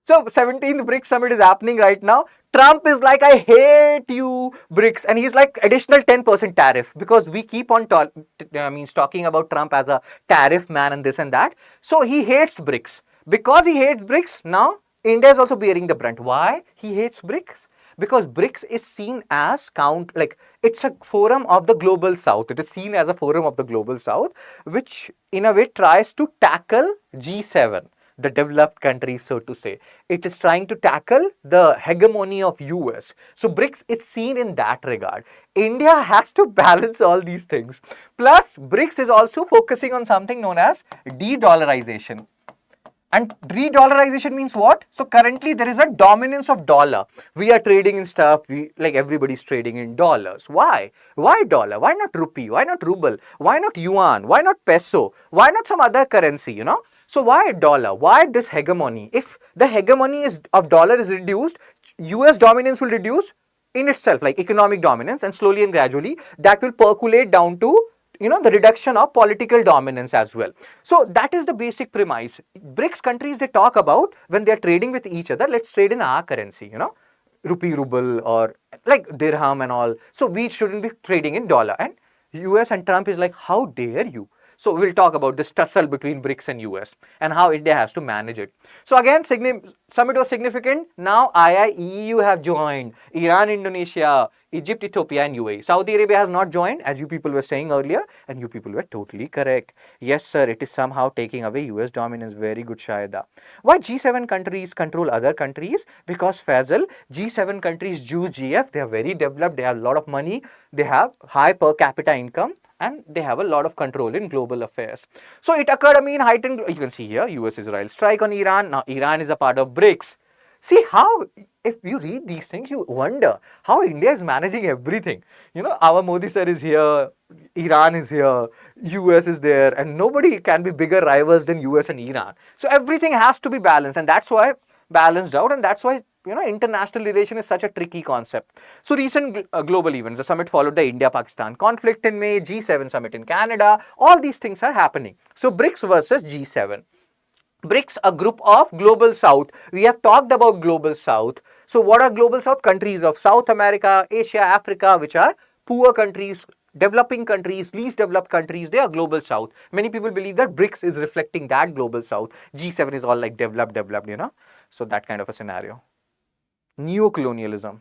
So 17th BRICS summit is happening right now. Trump is like, I hate you, BRICS. And he's like additional 10% tariff, because we keep on talking about Trump as a tariff man and this and that. So he hates BRICS. Because he hates BRICS, now India is also bearing the brunt. Why he hates BRICS? Because BRICS is seen as it's a forum of the global south. It is seen as a forum of the global south, which in a way tries to tackle G7. the developed countries, so to say. It is trying to tackle the hegemony of US. So BRICS is seen in that regard. India has to balance all these things. Plus, BRICS is also focusing on something known as de-dollarization. And re-dollarization means what? So currently there is a dominance of dollar. We are trading in stuff, like everybody's trading in dollars. Why? Why dollar? Why not rupee? Why not ruble? Why not yuan? Why not peso? Why not some other currency, you know? So why dollar? Why this hegemony? If the hegemony of dollar is reduced, US dominance will reduce in itself, like economic dominance, and slowly and gradually that will percolate down to the reduction of political dominance as well. So that is the basic premise. BRICS countries, they talk about when they're trading with each other, let's trade in our currency, rupee, ruble, or like dirham and all. So we shouldn't be trading in dollar. And US and Trump is like, how dare you? So we'll talk about this tussle between BRICS and US and how India has to manage it. So again, summit was significant. Now IIEU have joined. Iran, Indonesia, Egypt, Ethiopia and UAE. Saudi Arabia has not joined, as you people were saying earlier, and you people were totally correct. Yes, sir, it is somehow taking away US dominance. Very good, Shahida. Why G7 countries control other countries? Because Faisal, G7 countries use GF. They are very developed. They have a lot of money. They have high per capita income. And they have a lot of control in global affairs. So it occurred, heightened, you can see here, US-Israel strike on Iran. Now Iran is a part of BRICS. See how, if you read these things, you wonder how India is managing everything. Our Modi sir is here, Iran is here, US is there, and nobody can be bigger rivals than US and Iran. So everything has to be balanced, and that's why balanced out, and that's why international relation is such a tricky concept. So recent global events, the summit followed the India-Pakistan conflict in May, G7 summit in Canada, all these things are happening. So BRICS versus G7. BRICS, a group of global south. We have talked about global south. So what are global south? Countries of South America, Asia, Africa, which are poor countries, developing countries, least developed countries, they are global south. Many people believe that BRICS is reflecting that global south. G7 is all like developed, So that kind of a scenario. Neocolonialism.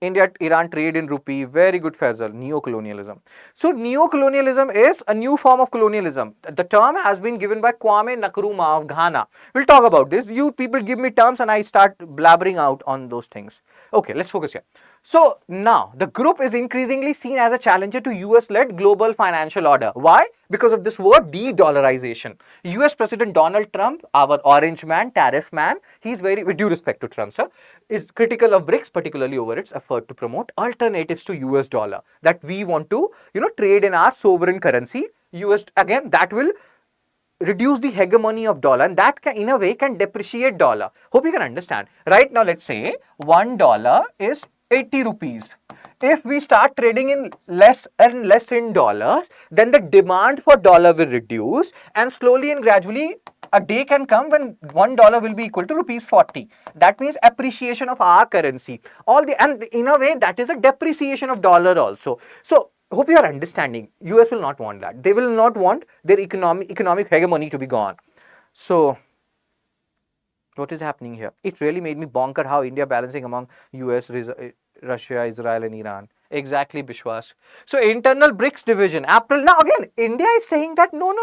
India, Iran trade in rupee, very good Faisal, neocolonialism. So neocolonialism is a new form of colonialism. The term has been given by Kwame Nkrumah of Ghana. We'll talk about this. You people give me terms and I start blabbering out on those things. Okay, let's focus here. So now the group is increasingly seen as a challenger to US-led global financial order. Why? Because of this word de-dollarization. US President Donald Trump, our orange man, tariff man, he's very, with due respect to Trump, sir, is critical of BRICS, particularly over its effort to promote alternatives to US dollar. That we want to, trade in our sovereign currency. US, again, that will reduce the hegemony of dollar, and that can, in a way, can depreciate dollar. Hope you can understand. Right now, let's say $1 is 80 rupees. If we start trading in less and less in dollars, then the demand for dollar will reduce, and slowly and gradually a day can come when $1 will be equal to rupees 40. That means appreciation of our currency. And in a way that is a depreciation of dollar also. So hope you are understanding. US will not want that. They will not want their economic hegemony to be gone. So what is happening here? It really made me bonker how India balancing among US, Russia, Israel and Iran. Exactly, Bishwas. So internal BRICS division. April. Now again, India is saying that no.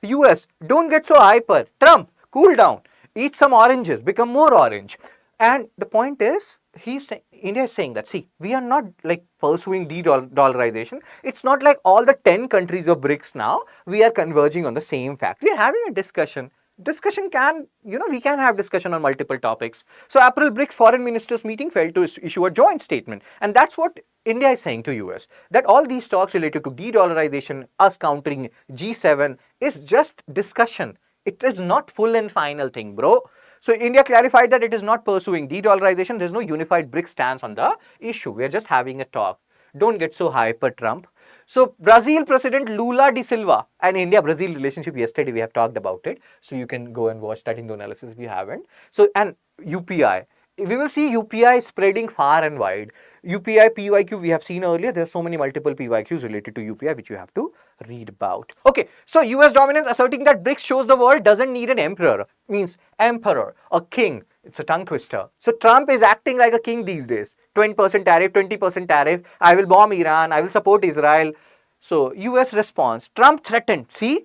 US, don't get so hyper. Trump, cool down. Eat some oranges. Become more orange. And the point is, India is saying that, see, we are not like pursuing de-dollarization. It's not like all the 10 countries of BRICS now, we are converging on the same fact. We are having a discussion. Discussion can, we can have discussion on multiple topics. So April BRICS foreign ministers meeting failed to issue a joint statement. And that's what India is saying to US. That all these talks related to de-dollarization, us countering G7 is just discussion. It is not full and final thing, bro. So India clarified that it is not pursuing de-dollarization. There's no unified BRICS stance on the issue. We're just having a talk. Don't get so hyper, Trump. So Brazil President Lula da Silva and India-Brazil relationship, yesterday we have talked about it. So you can go and watch that in the analysis if you haven't. So, and UPI. We will see UPI spreading far and wide. UPI, PYQ we have seen earlier. There are so many multiple PYQs related to UPI which you have to read about. Okay, so US dominance asserting that BRICS shows the world doesn't need an emperor. Means emperor, a king. It's a tongue twister. So Trump is acting like a king these days. 20% tariff, 20% tariff. I will bomb Iran. I will support Israel. So US response. Trump threatened. See,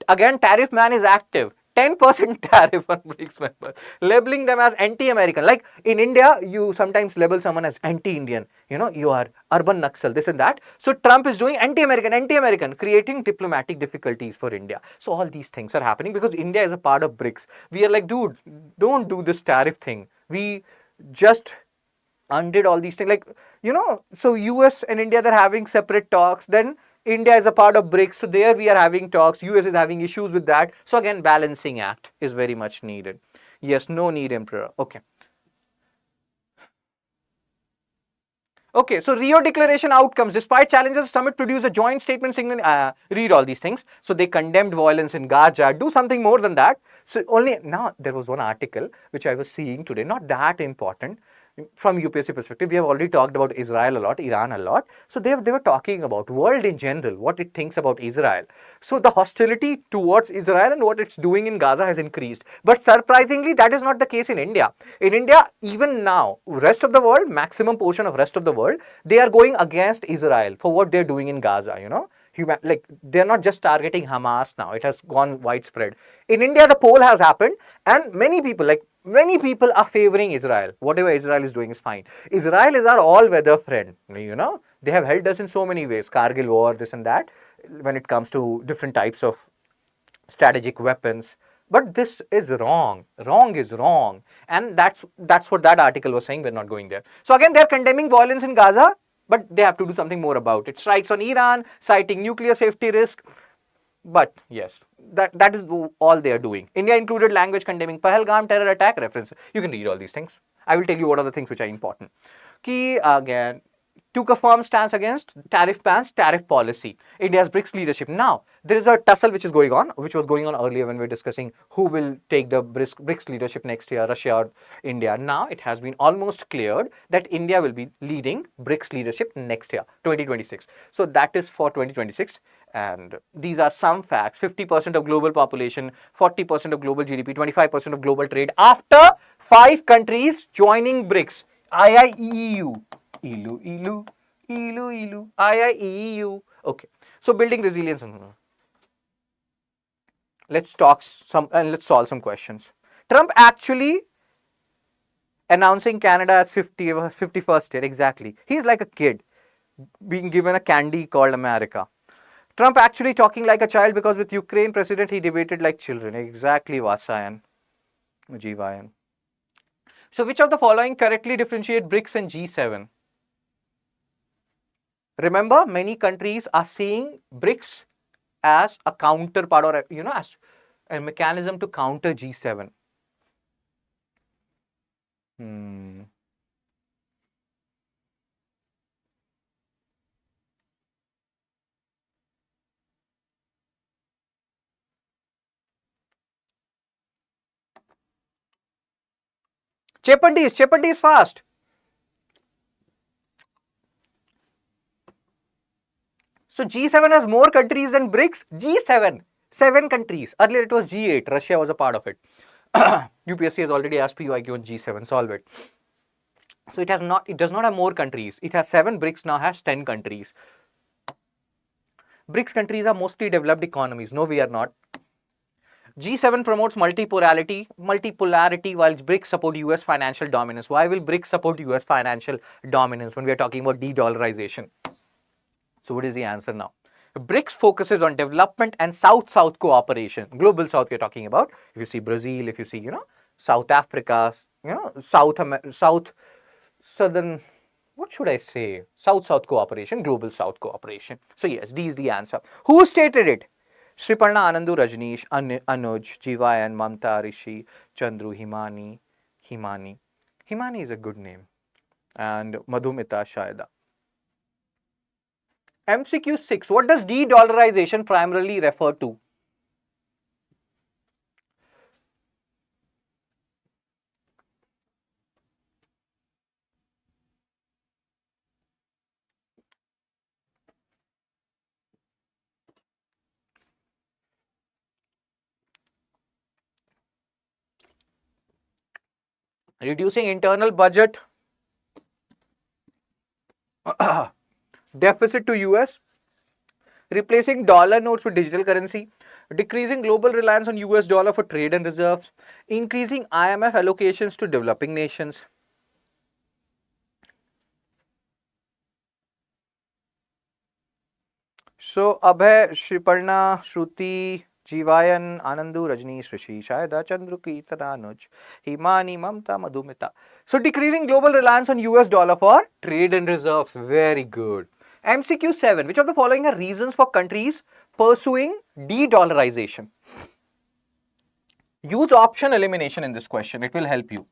again, tariff man is active. 10% tariff on BRICS members, labeling them as anti-American. Like in India, you sometimes label someone as anti-Indian. You are urban Naxal, this and that. So Trump is doing anti-American, creating diplomatic difficulties for India. So all these things are happening because India is a part of BRICS. We are like, dude, don't do this tariff thing. We just undid all these things. Like, so US and India, they're having separate talks. Then India is a part of BRICS. So there we are having talks. US is having issues with that. So again, balancing act is very much needed. Yes, no need, Emperor. Okay. Okay, so Rio Declaration outcomes. Despite challenges, the summit produced a joint statement signaling, read all these things. So they condemned violence in Gaza. Do something more than that. So only now there was one article which I was seeing today, not that important. From UPSC perspective, we have already talked about Israel a lot, Iran a lot. So they were talking about world in general, what it thinks about Israel. So the hostility towards Israel and what it's doing in Gaza has increased. But surprisingly, that is not the case in India. In India, even now, rest of the world, maximum portion of rest of the world, they are going against Israel for what they're doing in Gaza, like they're not just targeting Hamas now, it has gone widespread. In India, the poll has happened and many people are favoring Israel. Whatever Israel is doing is fine. Israel is our all-weather friend, they have helped us in so many ways, Kargil war, this and that, when it comes to different types of strategic weapons. But this is wrong. Wrong is wrong. And that's what that article was saying. We're not going there. So again, they're condemning violence in Gaza, but they have to do something more about it. Strikes on Iran, citing nuclear safety risk. But yes, that is all they are doing. India included language condemning Pahalgam terror attack reference. You can read all these things. I will tell you what are the things which are important. Key again, took a firm stance against tariff bans, tariff policy. India's BRICS leadership. Now, there is a tussle which was going on earlier when we were discussing who will take the BRICS leadership next year, Russia or India. Now, it has been almost cleared that India will be leading BRICS leadership next year, 2026. So that is for 2026. And these are some facts. 50% of global population, 40% of global GDP, 25% of global trade after 5 countries joining BRICS. IIEU. Ilu, IIEU. Okay. So building resilience. Let's talk some and let's solve some questions. Trump actually announcing Canada as 51st state. Exactly. He's like a kid being given a candy called America. Trump actually talking like a child because with Ukraine president he debated like children. Exactly, Vasayan. Jivayan. So which of the following correctly differentiate BRICS and G7? Remember, many countries are seeing BRICS as a counterpart or, as a mechanism to counter G7. Chepandi is fast. So G7 has more countries than BRICS. G7, 7 countries. Earlier it was G8. Russia was a part of it. UPSC has already asked PYQ on G7. Solve it. So it does not have more countries. It has 7. BRICS now has 10 countries. BRICS countries are mostly developed economies. No, we are not. G7 promotes multipolarity while BRICS support US financial dominance. Why will BRICS support US financial dominance when we are talking about de-dollarization? So what is the answer now? BRICS focuses on development and South-South cooperation. Global South we are talking about. If you see Brazil, if you see, South Africa, Southern, what should I say? South-South cooperation, Global South cooperation. So yes, D is the answer. Who stated it? Shriparna, Anandu, Rajneesh, Anuj, Jivayan, Mamta, Rishi, Chandru, Himani. Himani is a good name. And Madhumita Shayada. MCQ 6. What does de-dollarization primarily refer to? Reducing internal budget deficit to US, replacing dollar notes with digital currency, decreasing global reliance on US dollar for trade and reserves, increasing IMF allocations to developing nations. So, Abhay, Shriparna, Shruti, Jivayan, Anandu, Rajni, Rishi, Shayada, Chandruki, Tadanuj, Himani, Mamta, Madhumita. So, decreasing global reliance on US dollar for trade and reserves. Very good. MCQ 7. Which of the following are reasons for countries pursuing de-dollarization? Use option elimination in this question. It will help you.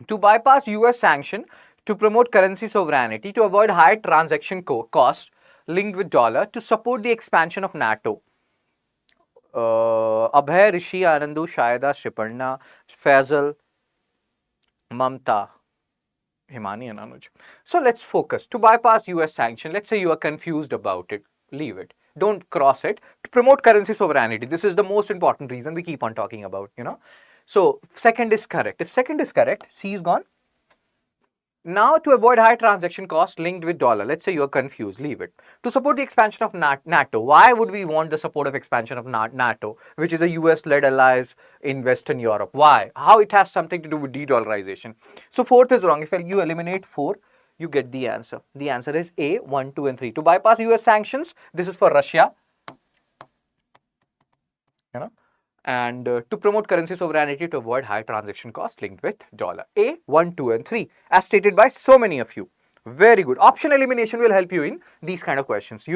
To bypass US sanction, to promote currency sovereignty, to avoid high transaction cost linked with dollar, to support the expansion of NATO. Abhay, Rishi, Anandu, Shayada, Shriparna, Faisal, Mamta, Himani and Anuj. So let's focus. To bypass US sanction, let's say you are confused about it. Leave it. Don't cross it. To promote currency sovereignty. This is the most important reason we keep on talking about, So second is correct. If second is correct, C is gone. Now, to avoid high transaction cost linked with dollar, let's say you're confused, leave it. To support the expansion of NATO, why would we want the support of expansion of NATO, which is a US-led allies in Western Europe? Why? How it has something to do with de-dollarization? So, fourth is wrong. If you eliminate 4, you get the answer. The answer is A, 1, 2 and 3. To bypass US sanctions, this is for Russia. And to promote currency sovereignty to avoid high transaction costs linked with dollar. A, 1, 2 and 3 as stated by so many of you. Very good. Option elimination will help you in these kind of questions.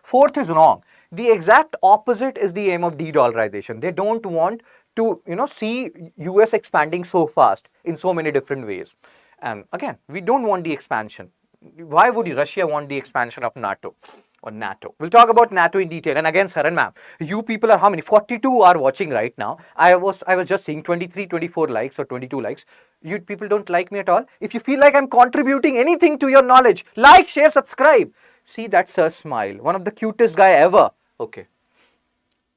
Fourth is wrong. The exact opposite is the aim of de-dollarization. They don't want to, see US expanding so fast in so many different ways. And again, we don't want the expansion. Why would Russia want the expansion of NATO? Or NATO. We'll talk about NATO in detail. And again, Saran ma'am, you people are how many? 42 are watching right now. I was just seeing 23, 24 likes or 22 likes. You people don't like me at all. If you feel like I'm contributing anything to your knowledge, like, share, subscribe. See, that's a smile. One of the cutest guy ever. Okay.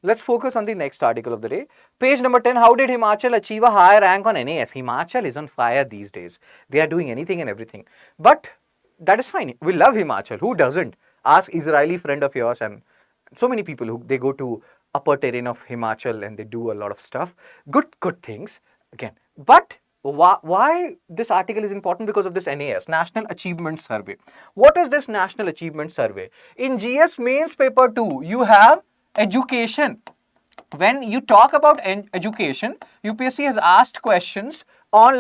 Let's focus on the next article of the day. Page number 10. How did Himachal achieve a higher rank on NAS? Himachal is on fire these days. They are doing anything and everything. But that is fine. We love Himachal. Who doesn't? Ask Israeli friend of yours, and so many people who they go to upper terrain of Himachal and they do a lot of stuff. Good things again. But why this article is important? Because of this NAS, National Achievement Survey. What is this National Achievement Survey? In GS Mains Paper 2, you have education. When you talk about education, UPSC has asked questions on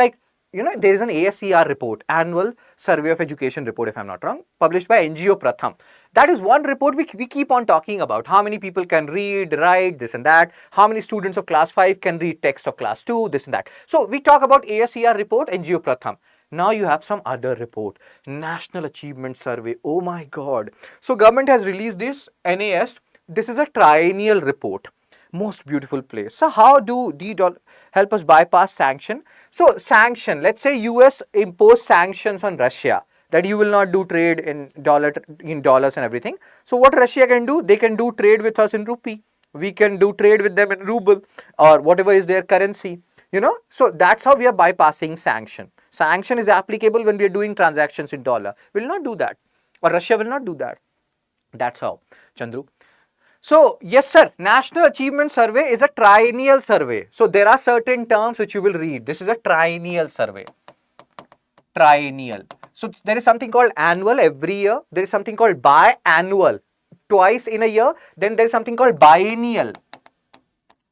there is an ASER report, Annual Survey of Education report, if I'm not wrong, published by NGO Pratham. That is one report we keep on talking about. How many people can read, write, this and that. How many students of class 5 can read text of class 2, this and that. So we talk about ASER report, NGO Pratham. Now you have some other report, National Achievement Survey. Oh my God. So government has released this NAS. This is a triennial report. Most beautiful place. So how do help us bypass sanction? So sanction, let's say US impose sanctions on Russia that you will not do trade in dollars and everything. So what Russia can do? They can do trade with us in rupee. We can do trade with them in ruble or whatever is their currency. So that's how we are bypassing sanction. Sanction is applicable when we are doing transactions in dollar. We will not do that, or Russia will not do that. That's how, Chandru. So, yes sir, National Achievement Survey is a triennial survey. So, there are certain terms which you will read. This is a triennial survey. Triennial. So, there is something called annual every year. There is something called biannual, twice in a year. Then there is something called biennial.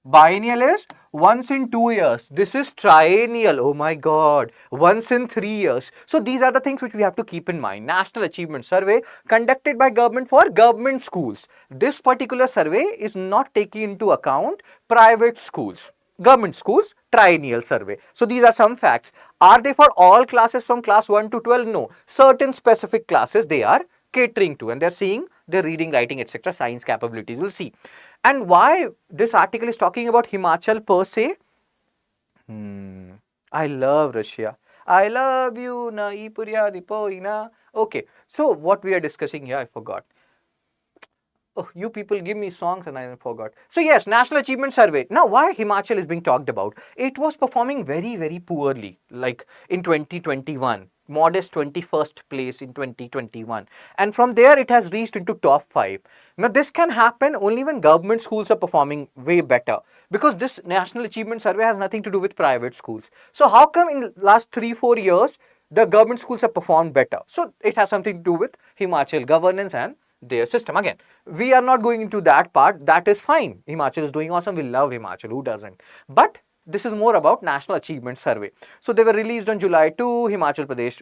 Biennial is once in 2 years. This is triennial. Oh my God. Once in 3 years. So these are the things which we have to keep in mind. National Achievement Survey conducted by government for government schools. This particular survey is not taking into account private schools. government schools triennial survey. So these are some facts. Are they for all classes from class 1 to 12? No. Certain specific classes they are catering to, and they're seeing their reading, writing, etc. science capabilities. We'll see. And why this article is talking about Himachal per se? I love Russia. I love you, na ipurya dipoina. Okay, so what we are discussing here, I forgot. Oh, you people give me songs and I forgot. So yes, National Achievement Survey. Now, why Himachal is being talked about? It was performing very, very poorly, like in 2021. Modest 21st place in 2021. And from there, it has reached into top 5. Now, this can happen only when government schools are performing way better. Because this National Achievement Survey has nothing to do with private schools. So, how come in the last 3-4 years, the government schools have performed better? So, it has something to do with Himachal governance and their system. Again, we are not going into that part. That is fine. Himachal is doing awesome. We love Himachal. Who doesn't? But this is more about National Achievement Survey. So they were released on July 2. Himachal Pradesh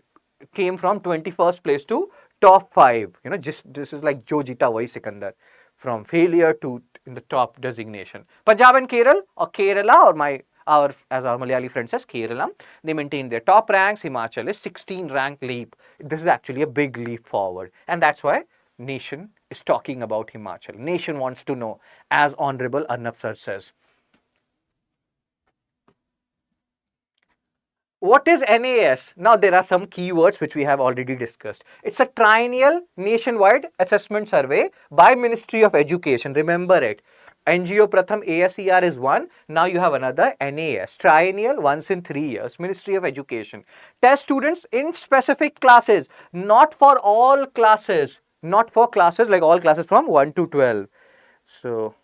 came from 21st place to top 5. You know, just this is like Jo Jita Wahi Sikandar, from failure to in the top designation. Punjab and Kerala, or Kerala, or as our Malayali friend says, Kerala, they maintain their top ranks. Himachal is 16 rank leap. This is actually a big leap forward, and that's why nation is talking about Himachal. Nation wants to know, as Honorable Arnab Sir says. What is NAS? Now, there are some keywords which we have already discussed. It's a triennial nationwide assessment survey by Ministry of Education. Remember it. NGO Pratham ASER is one. Now you have another NAS. Triennial, once in 3 years. Ministry of Education. Test students in specific classes. Not for all classes. Not for classes like all classes from 1 to 12. So,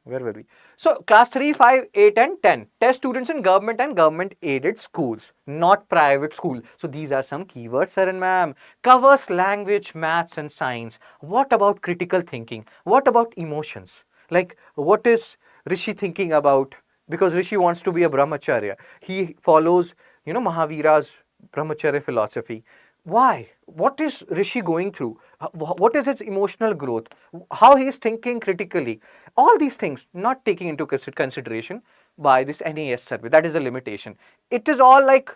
where were we? So, class 3, 5, 8 and 10. Test students in government and government aided schools, not private school. So, these are some keywords, sir and ma'am. Covers language, maths and science. What about critical thinking? What about emotions? Like, what is Rishi thinking about? Because Rishi wants to be a brahmacharya. He follows, Mahavira's brahmacharya philosophy. Why? What is Rishi going through? What is his emotional growth? How he is thinking critically? All these things not taking into consideration by this NAS survey. That is a limitation. It is all like,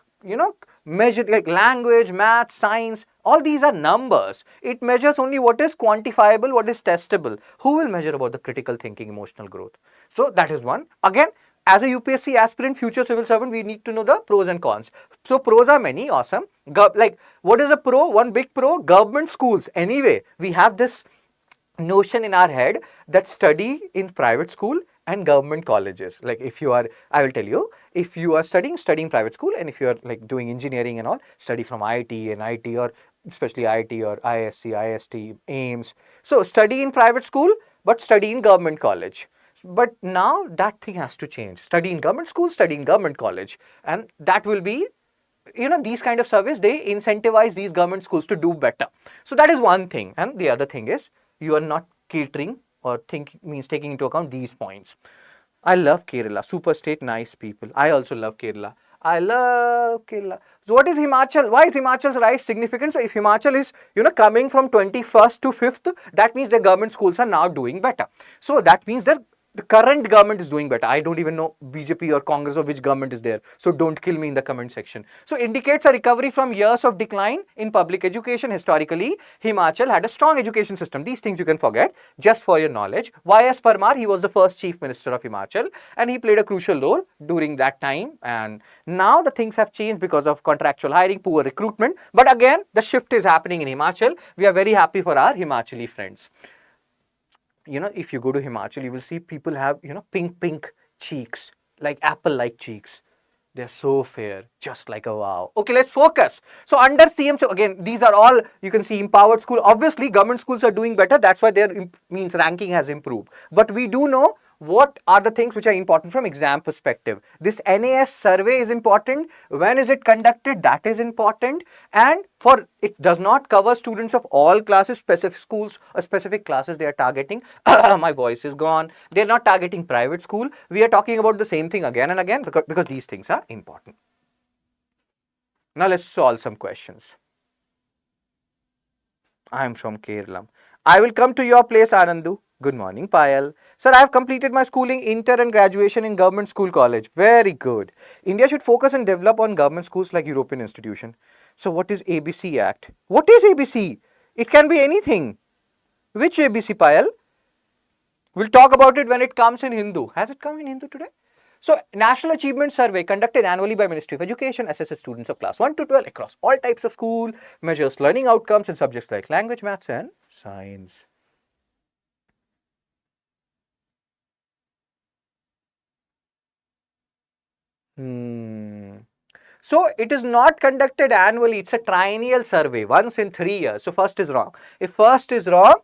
measured like language, math, science. All these are numbers. It measures only what is quantifiable, what is testable. Who will measure about the critical thinking, emotional growth? So that is one. Again, as a UPSC aspirant, future civil servant, we need to know the pros and cons. So pros are many, awesome. Like, what is a pro? One big pro, government schools. Anyway, we have this notion in our head that study in private school and government colleges. Like, if you are, I will tell you, if you are studying private school, and if you are like doing engineering and all, study from IIT and IT, or especially IIT or ISC, IST, AIMS. So study in private school, but study in government college. But now that thing has to change. Study in government school, study in government college. And that will be, these kind of surveys, they incentivize these government schools to do better. So that is one thing. And the other thing is, you are not catering or taking into account these points. I love Kerala. Super state, nice people. I also love Kerala. I love Kerala. So what is Himachal? Why is Himachal's rise significant? So if Himachal is, coming from 21st to 5th, that means the government schools are now doing better. So that means that the current government is doing better. I don't even know BJP or Congress or which government is there. So don't kill me in the comment section. So indicates a recovery from years of decline in public education. Historically, Himachal had a strong education system. These things you can forget just for your knowledge. Y.S. Parmar, he was the first chief minister of Himachal and he played a crucial role during that time. And now the things have changed because of contractual hiring, poor recruitment. But again, the shift is happening in Himachal. We are very happy for our Himachali friends. If you go to Himachal, you will see people have, pink cheeks, like apple-like cheeks. They're so fair, just like a wow. Okay, let's focus. So under CM, so again, these are all, you can see empowered school. Obviously, government schools are doing better. That's why their ranking has improved. But we do know what are the things which are important from exam perspective. This NAS survey is important. When is it conducted? That is important. And for it does not cover students of all classes, specific schools or specific classes they are targeting. My voice is gone. They are not targeting private school. We are talking about the same thing again and again because these things are important. Now let's solve some questions. I am from Kerala. I will come to your place, Anandu. Good morning, Payal. Sir, I have completed my schooling, inter and graduation in government school college. Very good. India should focus and develop on government schools like European institution. So what is ABC Act? What is ABC? It can be anything. Which ABC, Payal? We'll talk about it when it comes in Hindu. Has it come in Hindu today? So, National Achievement Survey conducted annually by Ministry of Education assesses students of class 1 to 12 across all types of school, measures learning outcomes in subjects like language, maths and science. So, it is not conducted annually, it's a triennial survey, once in 3 years. So, first is wrong. If first is wrong,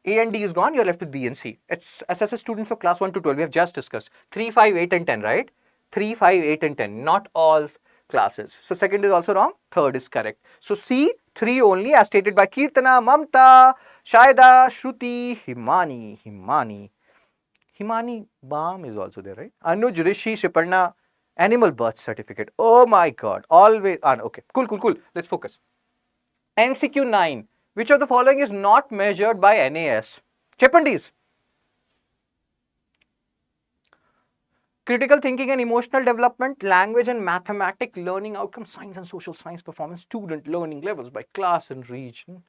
A and D is gone, you're left with B and C. It's assesses students of class 1 to 12. We have just discussed 3, 5, 8 and 10, right? 3, 5, 8 and 10, not all classes. So second is also wrong, third is correct. So C, 3 only as stated by Kirtana, Mamta, Shaida, Shruti, Himani. Himani Bam is also there, right? Anuj, Rishi, Shiparna, animal birth certificate. Oh my God, always, okay, cool. Let's focus. MCQ 9. Which of the following is not measured by NAS? Cheppandis. Critical thinking and emotional development, language and mathematic learning outcomes, science and social science performance, student learning levels by class and region.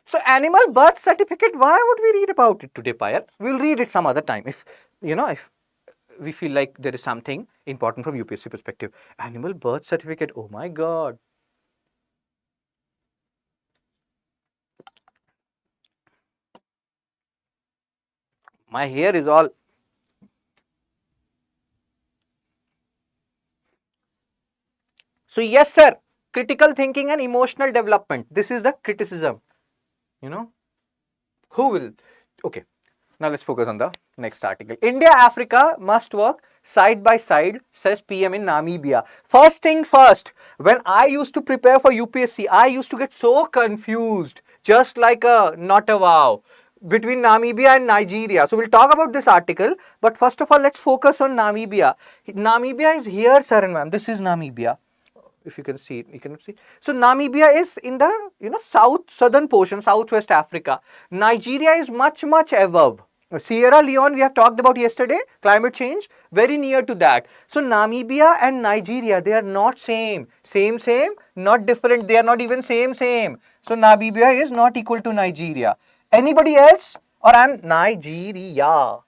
So animal birth certificate, why would we read about it today, Payal? We'll read it some other time. If we feel like there is something important from UPSC perspective. Animal birth certificate, oh my God. My hair is all. So yes, sir, critical thinking and emotional development. This is the criticism. Who will? Okay. Now let's focus on the next article. India, Africa must work side by side, says PM in Namibia. First thing first, when I used to prepare for UPSC, I used to get so confused, just like a not a wow, between Namibia and Nigeria. So we'll talk about this article, but first of all, let's focus on Namibia. Namibia is here, sir and ma'am. This is Namibia. If you can see it, you can see. So Namibia is in the southern portion, southwest Africa. Nigeria is much above. Sierra Leone, we have talked about yesterday, climate change, very near to that. So Namibia and Nigeria, they are not same, not different, they are not even same. So Namibia is not equal to Nigeria. Anybody else? Or I'm Nigeria.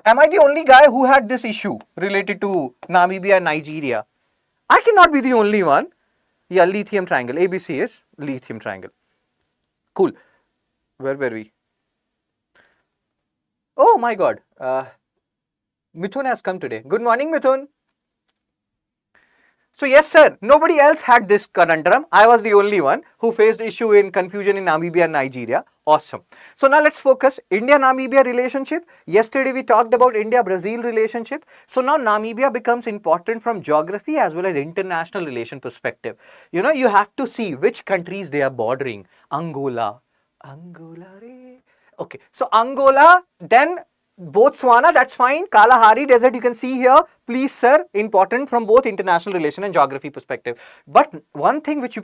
Am I the only guy who had this issue related to Namibia and Nigeria? I cannot be the only one. Yeah, lithium triangle. ABC is lithium triangle. Cool. Where were we? Oh my God. Mithun has come today. Good morning, Mithun. So yes, sir, nobody else had this conundrum. I was the only one who faced issue in confusion in Namibia and Nigeria. Awesome. So now let's focus India-Namibia relationship. Yesterday we talked about India-Brazil relationship. So now Namibia becomes important from geography as well as international relation perspective. You have to see which countries they are bordering. Angola. Okay, so Angola, then Botswana, that's fine. Kalahari Desert, you can see here. Please, sir, important from both international relation and geography perspective. But one thing which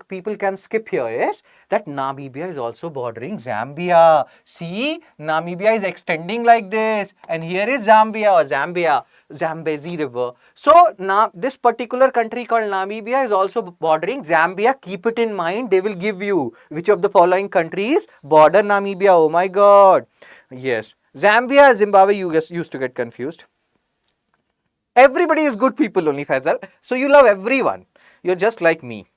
people can skip here is that Namibia is also bordering Zambia. See, Namibia is extending like this, and here is Zambezi River. So now this particular country called Namibia is also bordering Zambia. Keep it in mind. They will give you which of the following countries border Namibia. Oh my God. Yes. Zambia, Zimbabwe, you used to get confused. Everybody is good people only, Faisal. So you love everyone. You're just like me.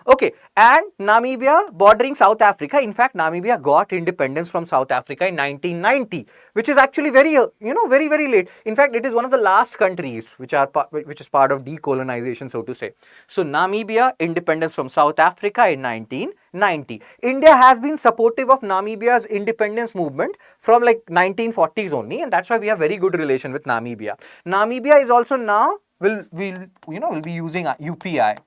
Okay, and Namibia bordering South Africa. In fact, Namibia got independence from South Africa in 1990, which is actually very, very late. In fact, it is one of the last countries which is part of decolonization, so to say. So Namibia independence from South Africa in 1990. India has been supportive of Namibia's independence movement from like 1940s only, and that's why we have very good relation with Namibia. Namibia is also now will be using UPI.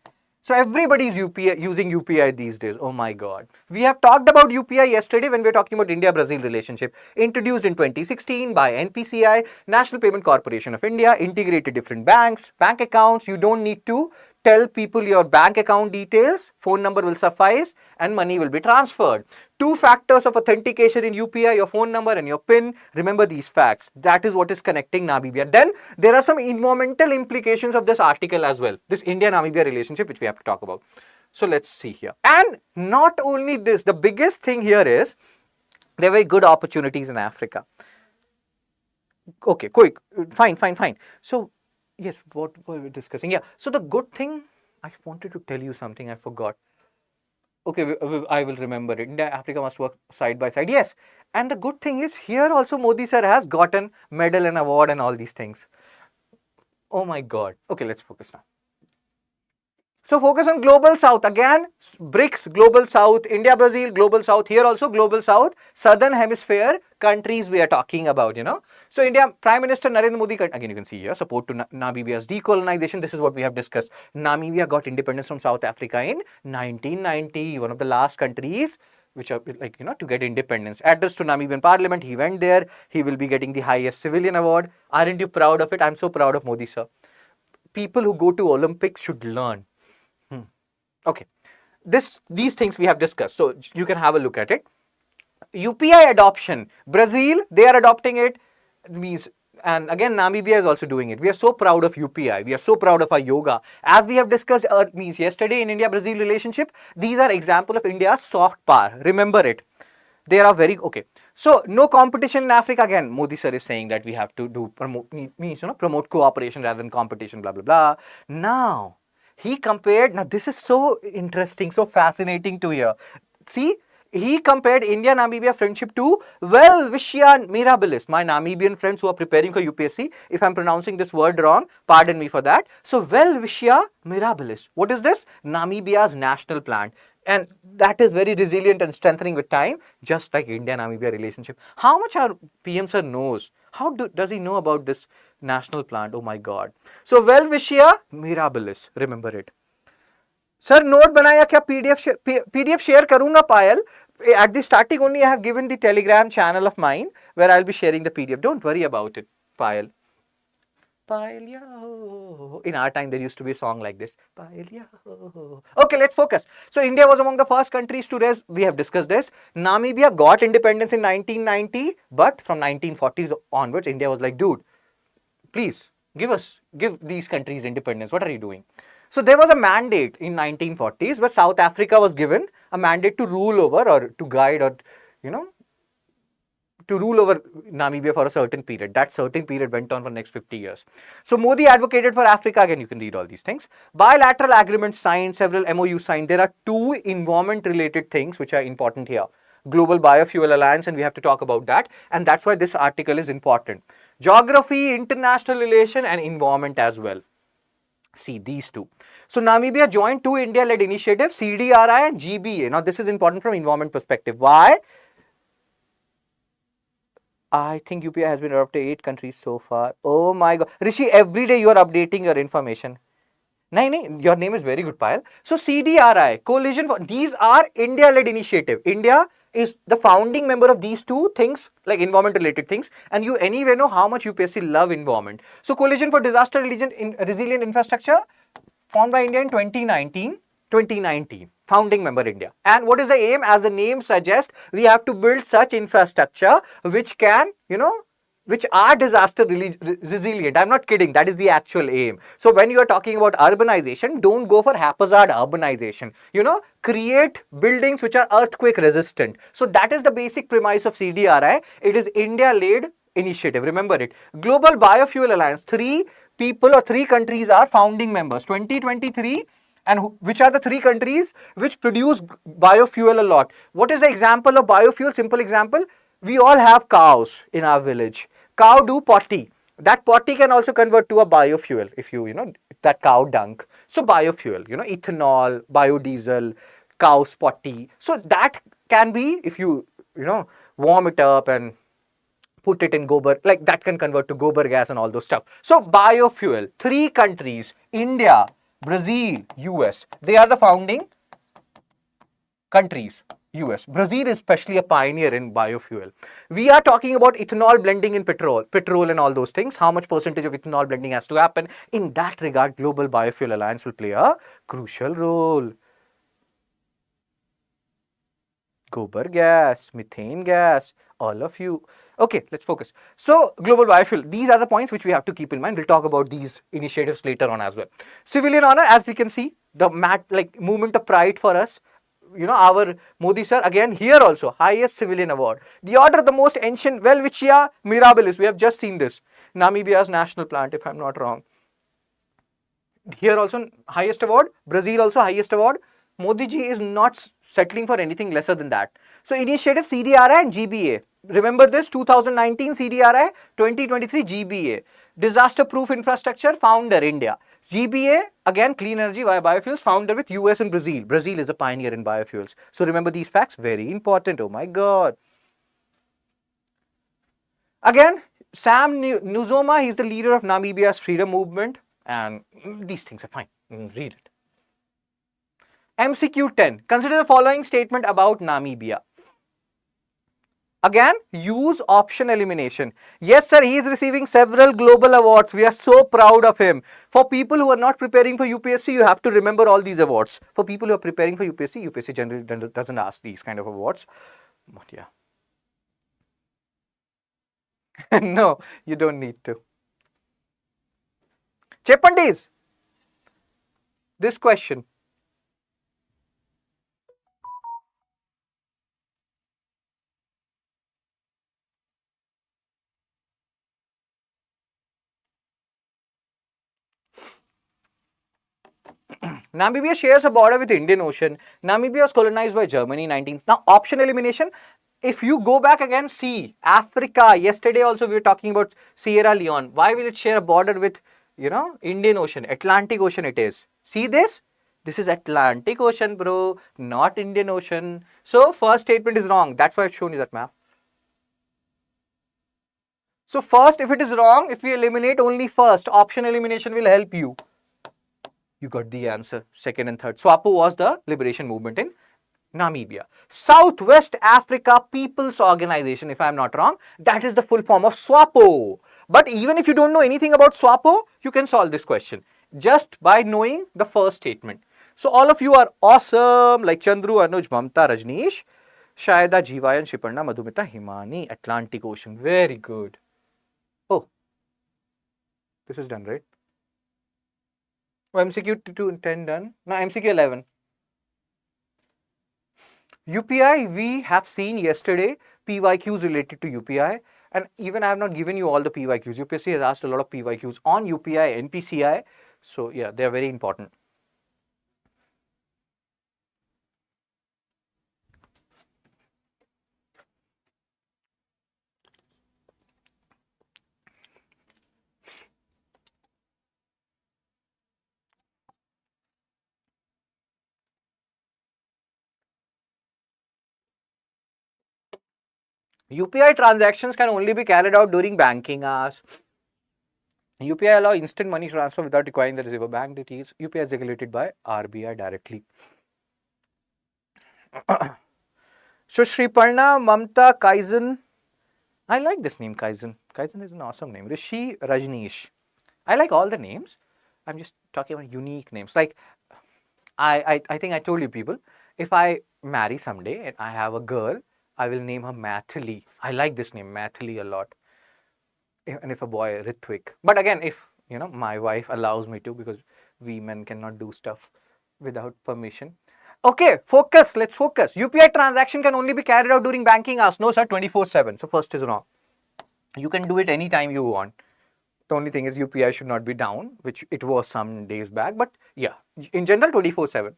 So everybody is using UPI these days. Oh my God. We have talked about UPI yesterday when we were talking about India-Brazil relationship. Introduced in 2016 by NPCI, National Payment Corporation of India, integrated different banks, bank accounts. You don't need to tell people your bank account details, phone number will suffice, and money will be transferred. 2 factors of authentication in UPI, your phone number and your PIN. Remember these facts. That is what is connecting Namibia. Then there are some environmental implications of this article as well. This India-Namibia relationship, which we have to talk about. So let's see here. And not only this, the biggest thing here is there are very good opportunities in Africa. Okay, quick, fine. So yes, what were we discussing? Yeah, so the good thing, I wanted to tell you something, I forgot. Okay, I will remember it. India, Africa must work side by side. Yes, and the good thing is here also Modi sir has gotten medal and award and all these things. Oh my God. Okay, let's focus now. So focus on Global South. Again, BRICS, Global South, India, Brazil, Global South. Here also Global South, Southern Hemisphere countries we are talking about, you know. So India, Prime Minister Narendra Modi, again you can see here, support to Namibia's decolonization. This is what we have discussed. Namibia got independence from South Africa in 1990, one of the last countries which are like, you know, to get independence. Address to Namibian Parliament, he went there. He will be getting the highest civilian award. Aren't you proud of it? I'm so proud of Modi sir. People who go to Olympics should learn. Okay, these things we have discussed, so you can have a look at it. UPI adoption, Brazil, they are adopting it, means, and again Namibia is also doing it. We are so proud of UPI, we are so proud of our yoga. As we have discussed means yesterday in India-Brazil relationship, these are example of India's soft power. Remember it. They are very, okay. So no competition in Africa. Again, Modi sir is saying that we have to do promote cooperation rather than competition, blah blah blah. Now he compared, now this is so interesting, so fascinating to hear. See, he compared India-Namibia friendship to well-wisher mirabilis. My Namibian friends who are preparing for UPSC, if I'm pronouncing this word wrong, pardon me for that. So well-wisher mirabilis. What is this? Namibia's national plant. And that is very resilient and strengthening with time, just like India-Namibia relationship. How much our PM sir knows? How does he know about this national plant? Oh my God. So well-wisher mirabilis. Remember it. Sir, note banaya kya PDF share karunga Payal. At the starting only I have given the Telegram channel of mine where I'll be sharing the PDF. Don't worry about it, Payal. Payal ya. In our time there used to be a song like this. Payal ya. Okay, let's focus. So India was among the first countries to raise, we have discussed this. Namibia got independence in 1990, but from 1940s onwards, India was like, dude, please give these countries independence. What are you doing? So there was a mandate in 1940s where South Africa was given a mandate to rule over or to guide or, you know, to rule over Namibia for a certain period. That certain period went on for the next 50 years. So Modi advocated for Africa. Again, you can read all these things. Bilateral agreements signed, several MOUs signed. There are 2 environment related things which are important here. Global Biofuel Alliance, and we have to talk about that. And that's why this article is important. Geography, international relation and environment as well. See these 2. So Namibia joined 2 India-led initiatives, CDRI and GBA. Now this is important from environment perspective. Why? I think UPI has been adopted 8 countries so far. Oh my God. Rishi, every day you are updating your information. No, your name is very good, Payal. So CDRI, Coalition for, these are India-led initiative. India is the founding member of these 2 things, like environment related things, and you anyway know how much UPSC love environment. So Coalition for Disaster Resilient Infrastructure formed by India in 2019, founding member India. And what is the aim? As the name suggests, we have to build such infrastructure which can, you know, which are disaster resilient. I'm not kidding. That is the actual aim. So when you are talking about urbanization, don't go for haphazard urbanization. You know, create buildings which are earthquake resistant. So that is the basic premise of CDRI. It is India-led initiative. Remember it. Global Biofuel Alliance. 3 people or 3 countries are founding members. 2023. And which are the 3 countries which produce biofuel a lot? What is the example of biofuel? Simple example. We all have cows in our village. Cow do potty. That potty can also convert to a biofuel if you know, that cow dung. So biofuel, you know, ethanol, biodiesel, cow's potty. So that can be, if you know, warm it up and put it in gobar, like that can convert to gobar gas and all those stuff. So biofuel, 3 countries, India, Brazil, US, they are the founding countries. US. Brazil is especially a pioneer in biofuel. We are talking about ethanol blending in petrol and all those things. How much percentage of ethanol blending has to happen? In that regard, Global Biofuel Alliance will play a crucial role. Gobar gas, methane gas, all of you. Okay, let's focus. So, global biofuel, these are the points which we have to keep in mind. We'll talk about these initiatives later on as well. Civilian honor, as we can see, the movement of pride for us. You know, our Modi sir, again here also, highest civilian award. The order of the most ancient Welwitschia mirabilis, we have just seen this. Namibia's national plant, if I'm not wrong. Here also highest award, Brazil also highest award. Modi ji is not settling for anything lesser than that. So initiative CDRI and GBA. Remember this, 2019 CDRI, 2023 GBA. Disaster proof infrastructure, founder India. GBA, again clean energy via biofuels, founder with US and Brazil. Brazil is a pioneer in biofuels. So remember these facts, very important. Oh my God. Again, Sam Nujoma, he's the leader of Namibia's freedom movement. And these things are fine. Read it. MCQ 10. Consider the following statement about Namibia. Again, use option elimination. Yes, sir, he is receiving several global awards. We are so proud of him. For people who are not preparing for UPSC, you have to remember all these awards. For people who are preparing for UPSC, UPSC generally doesn't ask these kind of awards. But yeah. No, you don't need to. Chepandis, this question. Namibia shares a border with the Indian Ocean. Namibia was colonized by Germany in 19th. Now, option elimination. If you go back again, see Africa. Yesterday also we were talking about Sierra Leone. Why will it share a border with, Indian Ocean, Atlantic Ocean it is. See this? This is Atlantic Ocean, bro, not Indian Ocean. So, first statement is wrong. That's why I've shown you that map. So, first, if it is wrong, if we eliminate only first, option elimination will help you. You got the answer. Second and third. SWAPO was the liberation movement in Namibia. Southwest Africa People's Organization, if I'm not wrong, that is the full form of SWAPO. But even if you don't know anything about SWAPO, you can solve this question just by knowing the first statement. So all of you are awesome, like Chandru, Anuj, Mamta, Rajneesh, Shayada, Jivayan, Shiparna, Madhumita, Himani, Atlantic Ocean. Very good. Oh, this is done, right? Oh, MCQ 10 done. Now MCQ 11. UPI, we have seen yesterday PYQs related to UPI, and even I have not given you all the PYQs. UPSC has asked a lot of PYQs on UPI, NPCI. So yeah, they are very important. UPI transactions can only be carried out during banking hours. UPI allow instant money transfer without requiring the receiver bank details. UPI is regulated by RBI directly. So Shriparna, Mamta, Kaizen. I like this name, Kaizen. Kaizen is an awesome name. Rishi, Rajneesh. I like all the names. I'm just talking about unique names. Like, I think I told you people, if I marry someday and I have a girl, I will name her Mathili. I like this name, Mathili, a lot. And if a boy, Ritvik. But again, if, my wife allows me to, because we men cannot do stuff without permission. Okay, focus. Let's focus. UPI transaction can only be carried out during banking hours. No, sir, 24/7. So first is wrong. You can do it anytime you want. The only thing is UPI should not be down, which it was some days back. But yeah, in general, 24/7.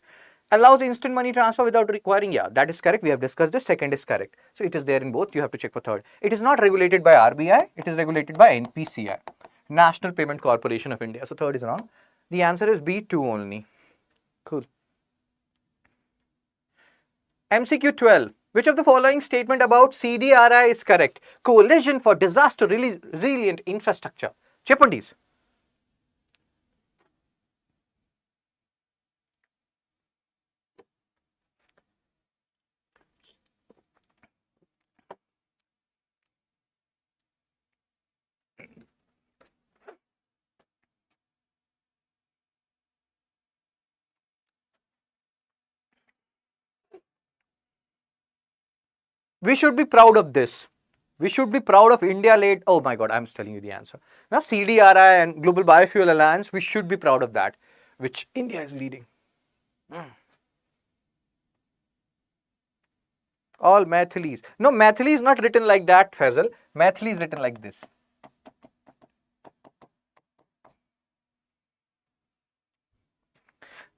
Allows instant money transfer without requiring, yeah, that is correct. We have discussed this. Second is correct. So it is there in both. You have to check for third. It is not regulated by RBI. It is regulated by NPCI, National Payment Corporation of India. So third is wrong. The answer is B2 only. Cool. MCQ 12. Which of the following statement about CDRI is correct? Coalition for Disaster Resilient Infrastructure. Chepandis. We should be proud of this. We should be proud of India led. Oh my God, I'm telling you the answer. Now, CDRI and Global Biofuel Alliance, we should be proud of that, which India is leading. All Mathilis. No, Mathili is not written like that, Faisal. Mathili is written like this.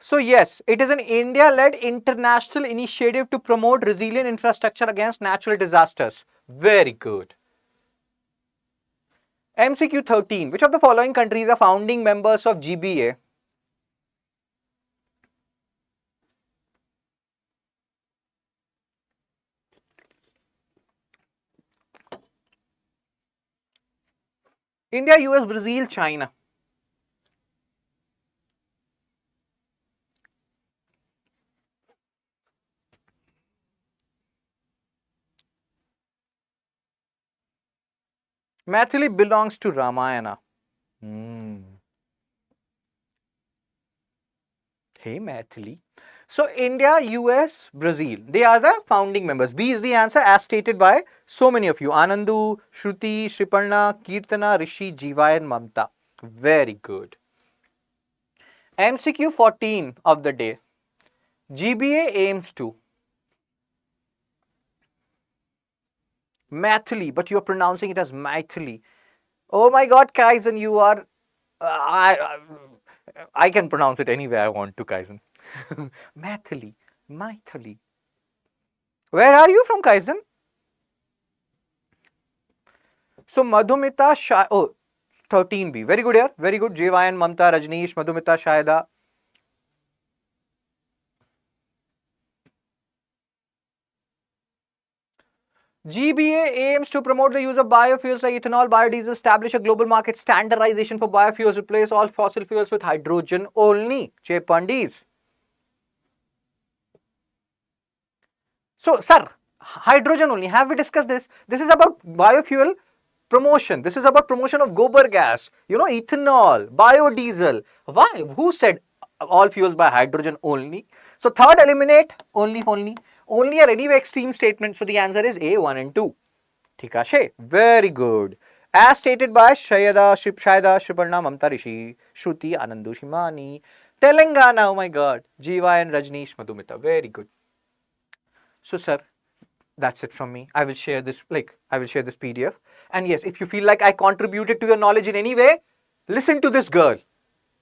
So yes, it is an India-led international initiative to promote resilient infrastructure against natural disasters. Very good. MCQ 13. Which of the following countries are founding members of GBA? India, US, Brazil, China. Mathili belongs to Ramayana. Hey, Mathili. So, India, US, Brazil, they are the founding members. B is the answer as stated by so many of you. Anandu, Shruti, Shriparna, Kirtana, Rishi, Jiva and Mamta. Very good. MCQ 14 of the day. GBA aims to. Mathili, but you are pronouncing it as Maithili. Oh my God, Kaizen, you are... I can pronounce it any way I want to, Kaizen. Mathili, Maithili. Where are you from, Kaizen? So, Madhumita Shah... Oh, 13B. Very good here. Very good. Jivayan, Mamta, Rajneesh, Madhumita, Shahida. GBA aims to promote the use of biofuels like ethanol, biodiesel, establish a global market standardization for biofuels, replace all fossil fuels with hydrogen only. Che Pandis. So, sir, hydrogen only. Have we discussed this? This is about biofuel promotion. This is about promotion of gobar gas, ethanol, biodiesel. Why? Who said all fuels by hydrogen only? So, third, eliminate only are anyway extreme statements. So, the answer is A, 1 and 2. Thikashe. Very good. As stated by Shayada, Shriparna, Mamta, Rishi, Shruti, Anandu, Shimani, Telangana, oh my God, Jiva and Rajneesh, Madhumita. Very good. So, sir, that's it from me. I will share this PDF. And yes, if you feel like I contributed to your knowledge in any way, listen to this girl.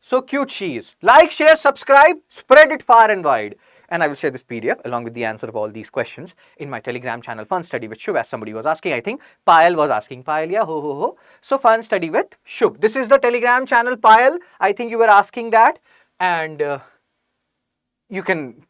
So cute she is. Like, share, subscribe, spread it far and wide. And I will share this PDF along with the answer of all these questions in my Telegram channel, Fun Study with Shubh, as somebody was asking. I think Payal was asking. Payal, yeah, ho. So, Fun Study with Shubh. This is the Telegram channel, Payal. I think you were asking that. And you can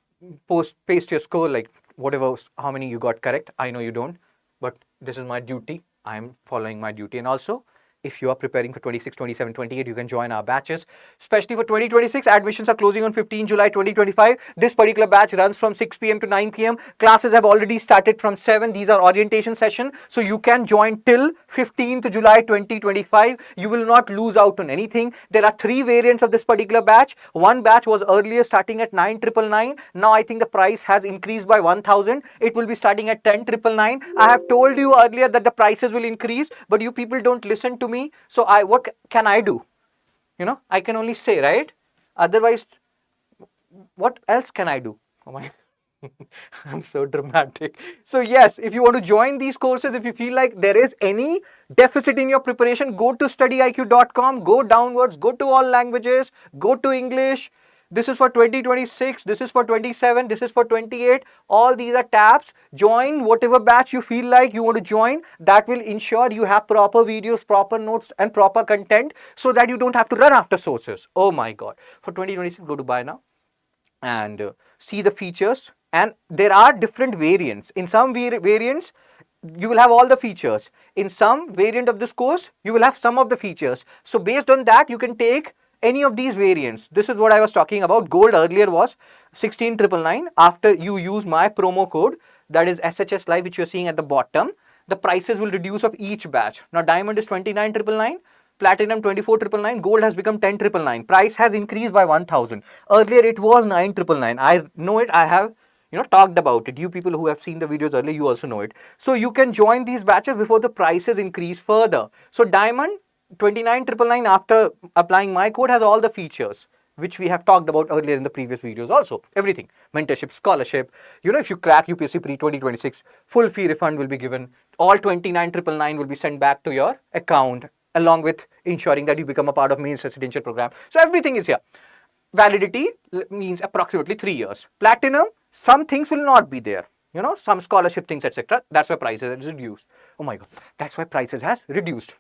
paste your score, like whatever, how many you got correct. I know you don't, but this is my duty. I am following my duty. And also, if you are preparing for 26, 27, 28, you can join our batches. Especially for 2026, admissions are closing on 15 July 2025. This particular batch runs from 6 p.m. to 9 p.m. Classes have already started from 7. These are orientation sessions. So you can join till 15th July 2025. You will not lose out on anything. There are 3 variants of this particular batch. One batch was earlier starting at 9,999. Now I think the price has increased by 1,000. It will be starting at 10,999. I have told you earlier that the prices will increase, but you people don't listen to me. So what can I do? I can only say, right? Otherwise, what else can I do? Oh my, I'm so dramatic. So yes, if you want to join these courses, if you feel like there is any deficit in your preparation, go to StudyIQ.com, go downwards, go to all languages, go to English. This is for 2026, this is for 27, this is for 28. All these are tabs. Join whatever batch you feel like you want to join. That will ensure you have proper videos, proper notes and proper content so that you don't have to run after sources. Oh my God. For 2026, go to buy now and see the features. And there are different variants. In some variants, you will have all the features. In some variant of this course, you will have some of the features. So based on that, you can take any of these variants. This is what I was talking about. Gold earlier was 16,999. After you use my promo code, that is SHS Live, which you're seeing at the bottom, the prices will reduce of each batch. Now diamond is 29,999, platinum 24,999, gold has become 10,999. Price has increased by 1,000. Earlier it was 9,999. I know it. I have talked about it. You people who have seen the videos earlier, you also know it. So you can join these batches before the prices increase further. So Diamond 29,999 after applying my code has all the features which we have talked about earlier in the previous videos also. Everything. Mentorship, scholarship. If you crack UPSC pre 2026, full fee refund will be given. All 29,999 will be sent back to your account, along with ensuring that you become a part of Mains Residential Program. So everything is here. Validity means approximately 3 years. Platinum, some things will not be there. Some scholarship things, etc. That's why prices has reduced. Oh my God. That's why prices has reduced.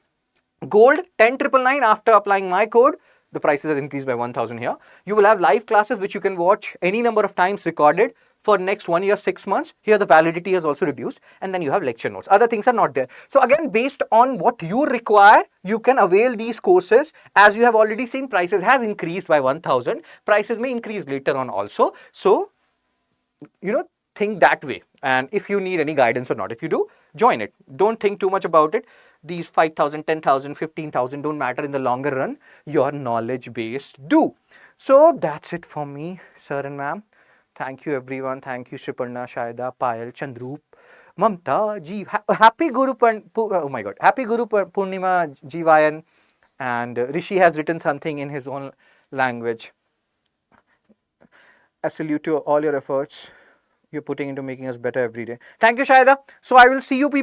Gold, 10,999 after applying my code. The prices has increased by 1,000 here. You will have live classes which you can watch any number of times recorded for next 1 year, 6 months. Here the validity has also reduced, and then you have lecture notes. Other things are not there. So again, based on what you require, you can avail these courses. As you have already seen, prices has increased by 1,000. Prices may increase later on also. So, think that way. And if you need any guidance or not, if you do, join it. Don't think too much about it. These 5,000, 10,000, 15,000 don't matter in the longer run. Your knowledge base do. So that's it for me, sir and ma'am. Thank you everyone. Thank you Shriparna, Shaida, Payal, Chandroop, Mamta, Jeev. Happy Guru oh my God. Happy Guru Purnima Jeevayan. And Rishi has written something in his own language. I salute you all your efforts you're putting into making us better every day. Thank you, Shaida. So I will see you people.